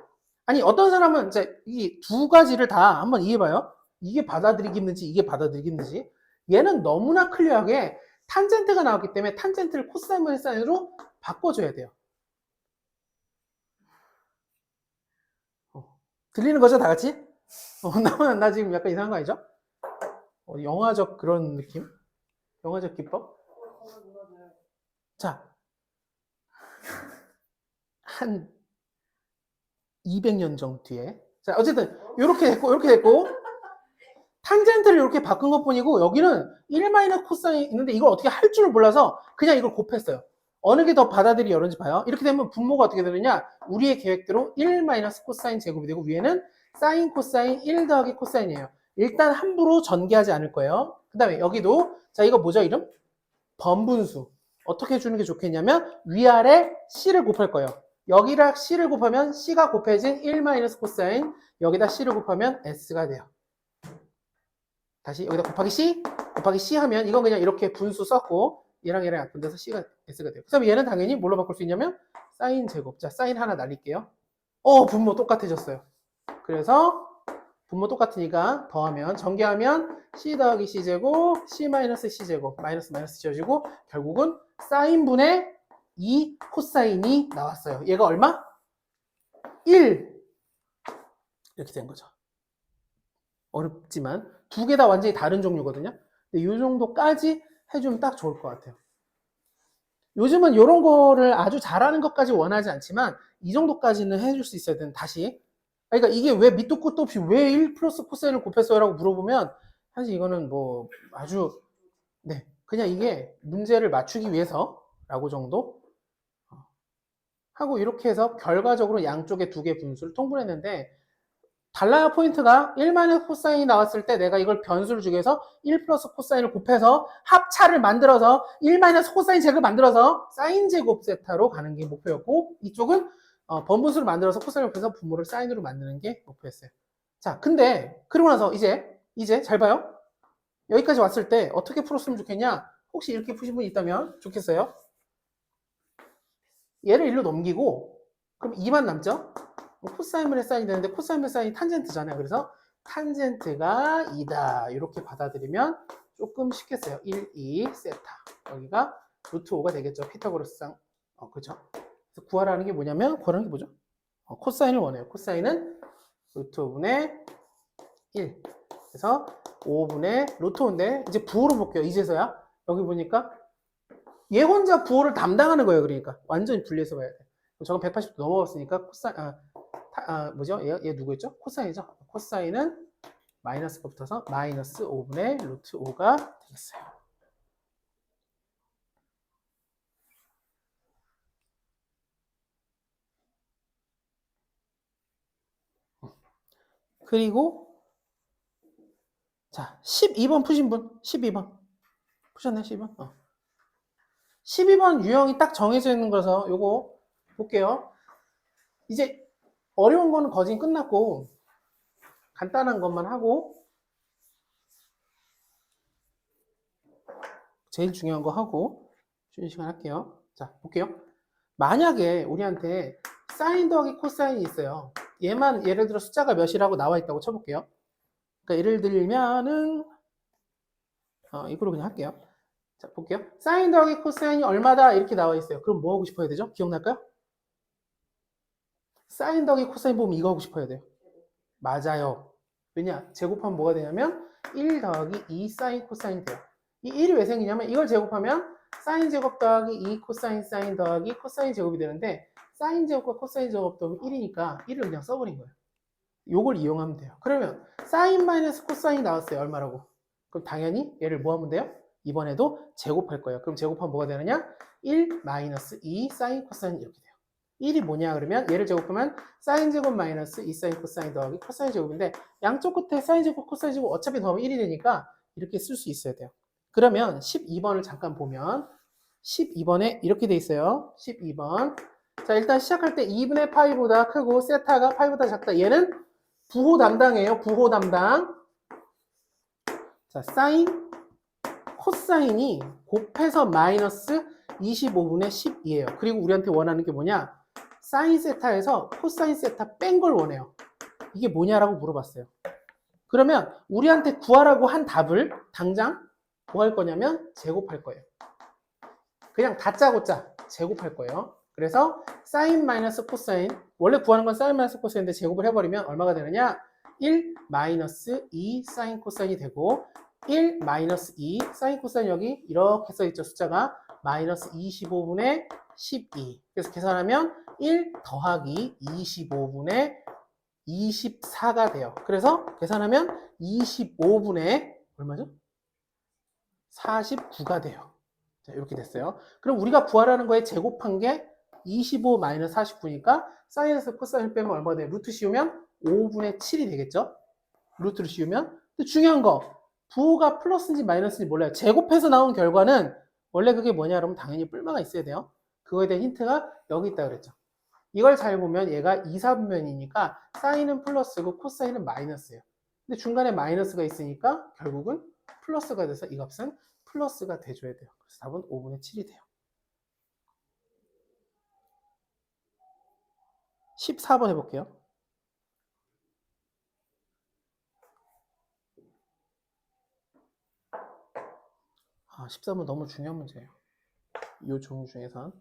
Speaker 1: 아니 어떤 사람은 이 두 가지를 다 한번 이해해봐요. 이게 받아들이겠는지 이게 받아들이겠는지 얘는 너무나 클리어하게 탄젠트가 나왔기 때문에 탄젠트를 코사인분의 사인으로 바꿔줘야 돼요. 들리는 거죠, 다 같이? 나 지금 약간 이상한 거 아니죠? 영화적 그런 느낌? 영화적 기법?
Speaker 2: 거기 눌러줘요.
Speaker 1: 자, 한 200년 정도 뒤에. 자, 어쨌든, 이렇게 됐고, 탄젠트를 이렇게 바꾼 것 뿐이고, 여기는 1 코사인이 있는데, 이걸 어떻게 할 줄 몰라서 그냥 이걸 곱했어요. 어느 게 더 받아들이 어려운지 봐요. 이렇게 되면 분모가 어떻게 되느냐? 우리의 계획대로 1 코사인 제곱이 되고, 위에는 사인 코사인 1 더하기 코사인이에요. 일단 함부로 전개하지 않을 거예요. 그 다음에 여기도, 자, 이거 뭐죠, 이름? 번분수. 어떻게 해주는 게 좋겠냐면, 위아래 C를 곱할 거예요. 여기랑 C를 곱하면 C가 곱해진 1 코사인, 여기다 C를 곱하면 S가 돼요. 다시 여기다 곱하기 C 하면 이건 그냥 이렇게 분수 썼고 얘랑 약분돼서 C가 S가 돼요. 그다음에 얘는 당연히 뭘로 바꿀 수 있냐면 사인 제곱. 자, 사인 하나 날릴게요. 분모 똑같아졌어요. 그래서 분모 똑같으니까 더하면 전개하면 C 더하기 C 제곱, C 마이너스 C 제곱, 마이너스 지어지고 결국은 사인분의 2 코사인이 나왔어요. 얘가 얼마? 1 이렇게 된 거죠. 어렵지만 두 개 다 완전히 다른 종류거든요. 근데 이 정도까지 해주면 딱 좋을 것 같아요. 요즘은 이런 거를 아주 잘하는 것까지 원하지 않지만 이 정도까지는 해줄 수 있어야 되는. 다시 그러니까 이게 왜 밑도 끝도 없이 왜 1 플러스 코사인을 곱했어요? 라고 물어보면 사실 이거는 뭐 아주 그냥 이게 문제를 맞추기 위해서 라고 정도 하고 이렇게 해서 결과적으로 양쪽에 두 개 분수를 통분했는데 달라요. 포인트가 1 코사인이 나왔을 때 내가 이걸 변수를 주기 위해서 1 플러스 코사인을 곱해서 합차를 만들어서 1 코사인 제곱을 만들어서 사인 제곱 세타로 가는 게 목표였고, 이쪽은 번분수를 만들어서 코사인을 곱해서 분모를 사인으로 만드는 게 목표였어요. 자, 근데 그러고 나서 이제 잘 봐요. 여기까지 왔을 때 어떻게 풀었으면 좋겠냐? 혹시 이렇게 푸신 분이 있다면 좋겠어요. 얘를 1로 넘기고 그럼 2만 남죠? 코사인분의 사인이 되는데 코사인분의 사인이 탄젠트잖아요. 그래서 탄젠트가 2다. 이렇게 받아들이면 조금 쉽겠어요. 1, 2, 세타. 여기가 루트 5가 되겠죠. 피타고라스상. 그렇죠. 그래서 구하라는 게 뭐냐면 구하라는 게 뭐죠? 코사인을 원해요. 코사인은 루트 5분의 1. 그래서 5분의 루트 5인데 이제 부호로 볼게요. 이제서야. 여기 보니까 얘 혼자 부호를 담당하는 거예요. 그러니까 완전히 분리해서 봐야 돼. 저건 180도 넘어갔으니까 코사인 뭐죠? 얘 누구였죠? 코사인이죠? 코사인은 마이너스가 붙어서 마이너스 5분의 루트 5가 되겠어요. 그리고 자 12번 푸신 분 12번 푸셨네. 12번 12번 유형이 딱 정해져 있는 거라서 요거 볼게요. 이제 어려운 거는 거진 끝났고 간단한 것만 하고 제일 중요한 거 하고 쉬는 시간 할게요. 자, 볼게요. 만약에 우리한테 사인 더하기 코사인이 있어요. 얘만 예를 들어 숫자가 몇이라고 나와 있다고 쳐볼게요. 그러니까 예를 들면은 이걸로 그냥 할게요. 자, 볼게요. 사인 더하기 코사인이 얼마다 이렇게 나와 있어요. 그럼 뭐 하고 싶어야 되죠? 기억날까요? 사인 더하기 코사인 보면 이거 하고 싶어야 돼요. 맞아요. 왜냐? 제곱하면 뭐가 되냐면 1 더하기 2 사인 코사인이 돼요. 이 1이 왜 생기냐면 이걸 제곱하면 사인 제곱 더하기 2 코사인 사인 더하기 코사인 제곱이 되는데 사인 제곱과 코사인 제곱 더하기 1이니까 1을 그냥 써버린 거예요. 요걸 이용하면 돼요. 그러면 사인 마이너스 코사인이 나왔어요. 얼마라고? 그럼 당연히 얘를 뭐 하면 돼요? 이번에도 제곱할 거예요. 그럼 제곱하면 뭐가 되느냐? 1 마이너스 2 사인 코사인 이렇게 돼요. 1이 뭐냐 그러면 얘를 제곱하면 사인 제곱 마이너스 2 사인 코사인 더하기 코사인 제곱인데 양쪽 끝에 사인 제곱 코사인 제곱 어차피 더하면 1이 되니까 이렇게 쓸 수 있어야 돼요. 그러면 12번을 잠깐 보면 12번에 이렇게 돼 있어요. 12번. 자, 일단 시작할 때 2분의 파이보다 크고 세타가 파이보다 작다. 얘는 부호 담당이에요. 부호 담당. 자, 사인 코사인이 곱해서 마이너스 25분의 10이에요. 그리고 우리한테 원하는 게 뭐냐? 사인 세타에서 코사인 세타 뺀 걸 원해요. 이게 뭐냐라고 물어봤어요. 그러면 우리한테 구하라고 한 답을 당장 뭐 할 거냐면 제곱할 거예요. 그냥 다짜고짜 제곱할 거예요. 그래서 그래서 사인 마이너스 코사인, 원래 구하는 건 사인 마이너스 코사인인데 제곱을 해버리면 얼마가 되느냐? 1 마이너스 2 사인 코사인이 되고 1 마이너스 2 사인 코사인 여기 이렇게 써있죠. 숫자가 마이너스 25분의 12. 그래서 계산하면 1 더하기 25분의 24가 돼요. 그래서 계산하면 25분의 얼마죠? 49가 돼요. 자, 이렇게 됐어요. 그럼 우리가 구하라는 거에 제곱한 게 25 마이너스 49니까 사인에서 코사인을 빼면 얼마가 돼요? 루트 씌우면 5분의 7이 되겠죠? 루트를 씌우면. 근데 중요한 거, 부호가 플러스인지 마이너스인지 몰라요. 제곱해서 나온 결과는 원래 그게 뭐냐 그러면 당연히 뿔마가 있어야 돼요. 그거에 대한 힌트가 여기 있다 그랬죠. 이걸 잘 보면 얘가 2, 4분면이니까 사인은 플러스고 코사인은 마이너스예요. 근데 중간에 마이너스가 있으니까 결국은 플러스가 돼서 이 값은 플러스가 돼줘야 돼요. 그래서 답은 5분의 7이 돼요. 14번 해볼게요. 아, 13번 너무 중요한 문제예요. 이 종류 중에선.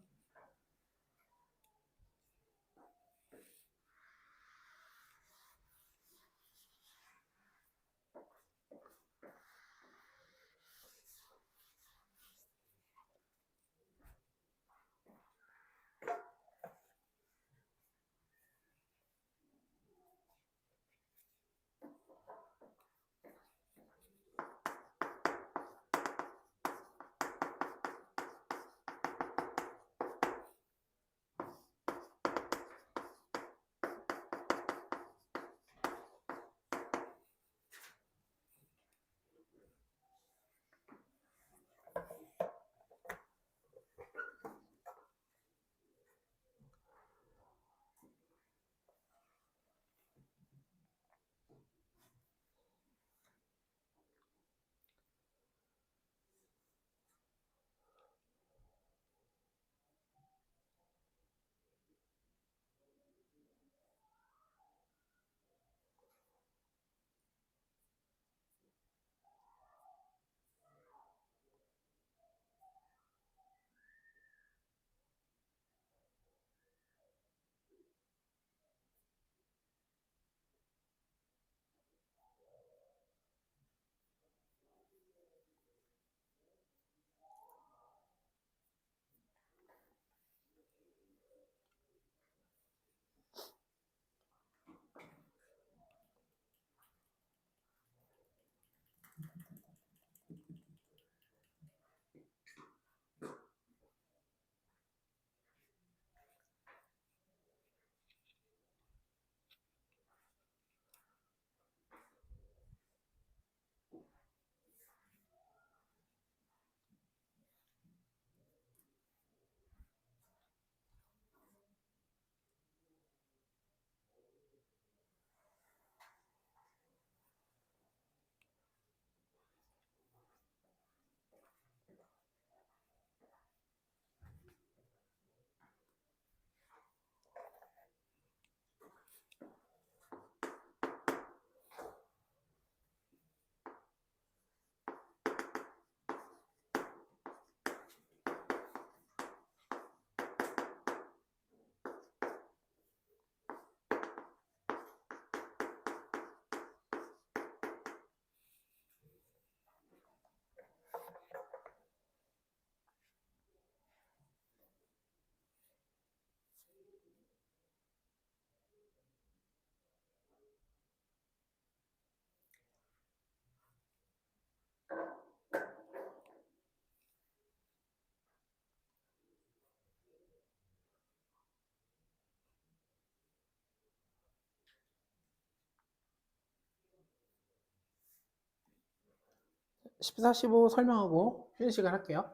Speaker 1: 십 14, 15 설명하고 쉬는 시간 할게요.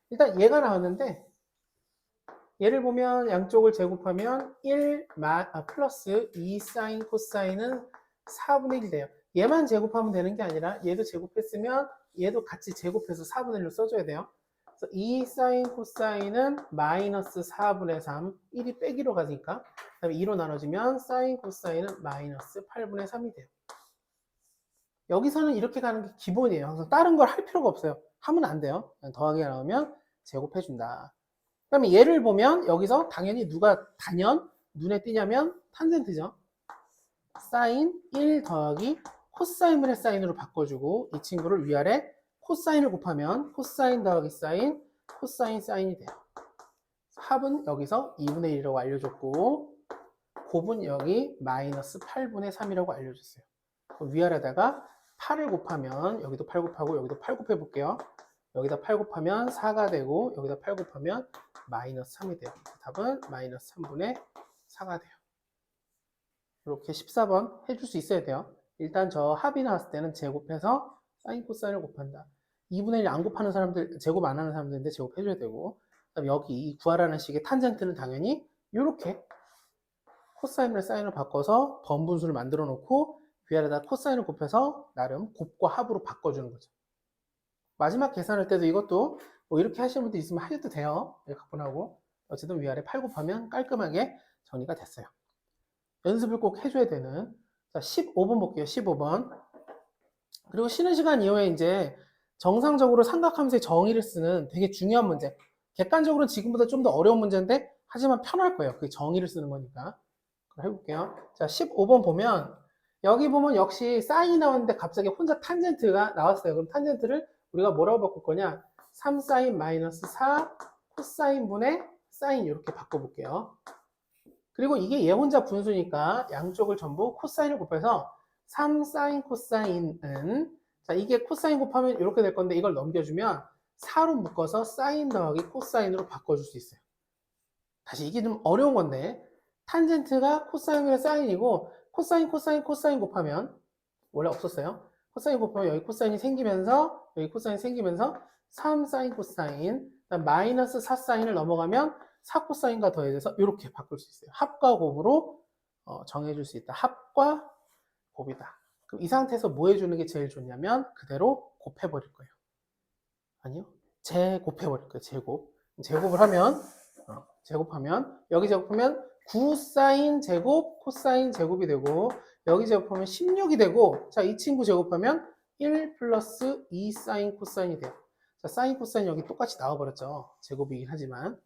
Speaker 1: 일단 얘가 나왔는데 얘를 보면 양쪽을 제곱하면 1 플러스 2 사인 코사인은 4분의 1이 돼요. 얘만 제곱하면 되는 게 아니라 얘도 제곱했으면 얘도 같이 제곱해서 4분의 1로 써줘야 돼요. 그래서 2 사인 코사인은 마이너스 4분의 3, 1이 빼기로 가니까 그 다음에 2로 나눠지면 사인 코사인은 마이너스 8분의 3이 돼요. 여기서는 이렇게 가는 게 기본이에요. 항상 다른 걸 할 필요가 없어요. 하면 안 돼요. 더하기가 나오면 제곱해준다. 그러면 얘를 보면 여기서 당연히 누가 단연 눈에 띄냐면 탄젠트죠. 사인 1 더하기 코사인분의 사인으로 바꿔주고 이 친구를 위아래 코사인을 곱하면 코사인 더하기 사인, 코사인 사인이 돼요. 합은 여기서 2분의 1이라고 알려줬고 곱은 여기 마이너스 8분의 3이라고 알려줬어요. 위아래다가 8을 곱하면 여기도 8 곱하고 여기도 8 곱해 볼게요. 여기다 8 곱하면 4가 되고 여기다 8 곱하면 마이너스 3이 돼요. 답은 마이너스 3분의 4가 돼요. 이렇게 14번 해줄 수 있어야 돼요. 일단 저 합이 나왔을 때는 제곱해서 사인 코사인을 곱한다. 2분의 1 안 곱하는 사람들, 제곱 안 하는 사람들인데 제곱해줘야 되고 그다음 여기 이 구하라는 식의 탄젠트는 당연히 이렇게 코사인을 사인을 바꿔서 번분수를 만들어 놓고 위아래다 코사인을 곱해서 나름 곱과 합으로 바꿔주는 거죠. 마지막 계산할 때도 이것도 뭐 이렇게 하시는 분도 있으면 하셔도 돼요. 각분하고 어쨌든 위아래 8 곱하면 깔끔하게 정리가 됐어요. 연습을 꼭 해줘야 되는. 자, 15번 볼게요. 15번. 그리고 쉬는 시간 이후에 이제 정상적으로 삼각함수의 정의를 쓰는 되게 중요한 문제. 객관적으로는 지금보다 좀 더 어려운 문제인데 하지만 편할 거예요. 그 정의를 쓰는 거니까. 그럼 해볼게요. 자, 15번 보면 여기 보면 역시 사인이 나왔는데 갑자기 혼자 탄젠트가 나왔어요. 그럼 탄젠트를 우리가 뭐라고 바꿀 거냐? 3사인 마이너스 4 코사인분의 사인 이렇게 바꿔볼게요. 그리고 이게 얘 혼자 분수니까 양쪽을 전부 코사인을 곱해서 3사인 코사인은 자 이게 코사인 곱하면 이렇게 될 건데 이걸 넘겨주면 4로 묶어서 사인 더하기 코사인으로 바꿔줄 수 있어요. 다시 이게 좀 어려운 건데 탄젠트가 코사인분의 사인이고 코사인 코사인 코사인 곱하면 원래 없었어요. 코사인 곱하면 여기 코사인이 생기면서 여기 코사인이 생기면서 3사인 코사인 마이너스 4사인을 넘어가면 4코사인과 더해져서 이렇게 바꿀 수 있어요. 합과 곱으로 정해줄 수 있다. 합과 곱이다. 그럼 이 상태에서 뭐 해주는 게 제일 좋냐면 그대로 곱해버릴 거예요. 아니요. 제곱해버릴 거예요. 제곱. 제곱을 하면 제곱하면 여기 제곱하면 9사인 제곱 코사인 제곱이 되고 여기 제곱하면 16이 되고 자 이 친구 제곱하면 1 플러스 2사인 코사인이 돼요. 자 사인 코사인 여기 똑같이 나와버렸죠. 제곱이긴 하지만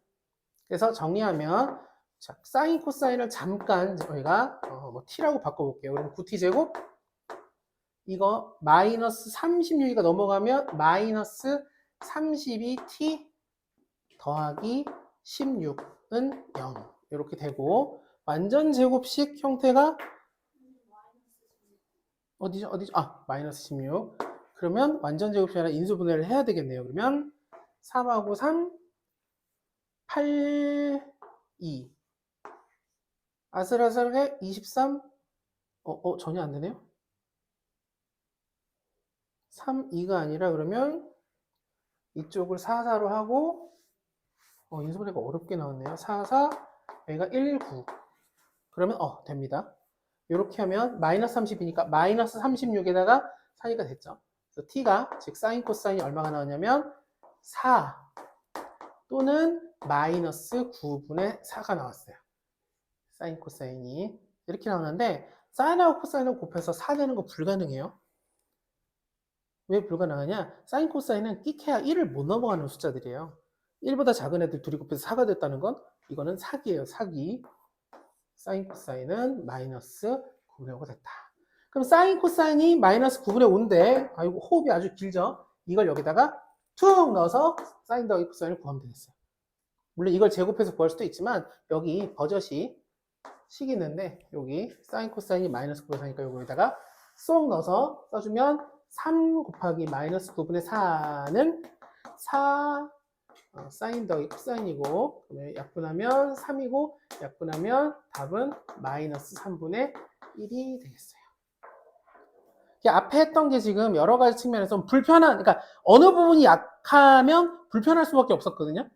Speaker 1: 그래서 정리하면 자, 사인 코사인을 잠깐 저희가 뭐 t라고 바꿔볼게요. 그럼 9t 제곱 이거 마이너스 36이가 넘어가면 마이너스 32t 더하기 16은 0 이렇게 되고 완전 제곱식 형태가 어디죠? 아 마이너스 16 그러면 완전 제곱식이 아니라 인수분해를 해야 되겠네요. 그러면 3하고 3 8 2 아슬아슬하게 23 전혀 안 되네요. 3, 2가 아니라 그러면 이쪽을 4, 4로 하고 인수분해가 어렵게 나왔네요. 4, 4 여기가 1, 9 그러면 됩니다. 이렇게 하면 마이너스 30이니까 마이너스 36에다가 사이가 됐죠. 그래서 t가 즉 사인 코사인이 얼마가 나왔냐면 4 또는 마이너스 9분의 4가 나왔어요. 사인 코사인이 이렇게 나오는데 사인하고 코사인을 곱해서 4 되는 거 불가능해요. 왜 불가능하냐? 사인 코사인은 끼케야 1을 못 넘어가는 숫자들이에요. 1보다 작은 애들 둘이 곱해서 4가 됐다는 건 이거는 사기예요. 사기. 사인 코사인은 마이너스 9분의 5가 됐다. 그럼 사인 코사인이 마이너스 9분의 5인데 아이고 호흡이 아주 길죠? 이걸 여기다가 툭 넣어서 사인 더하기 코사인을 구하면 되겠어요. 물론 이걸 제곱해서 구할 수도 있지만 여기 버젓이 식이 있는데 여기 사인 코사인이 마이너스 9분의 4니까 여기다가 쏙 넣어서 써주면 3 곱하기 마이너스 9분의 4는 4 사인 더하기 코사인이고 약분하면 3이고 약분하면 답은 마이너스 3분의 1이 되겠어요. 앞에 했던 게 지금 여러 가지 측면에서 불편한 그러니까 어느 부분이 약하면 불편할 수밖에 없었거든요.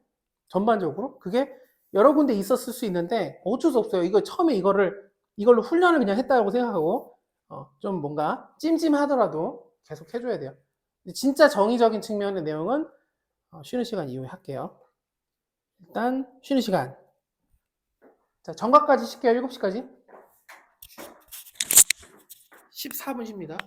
Speaker 1: 전반적으로 그게 여러 군데 있었을 수 있는데 어쩔 수 없어요. 이거 처음에 이걸로 훈련을 그냥 했다고 생각하고 좀 뭔가 찜찜하더라도 계속 해줘야 돼요. 진짜 정의적인 측면의 내용은 쉬는 시간 이후에 할게요. 일단 쉬는 시간. 자, 정각까지 쉴게요. 7시까지. 14분 쉽니다.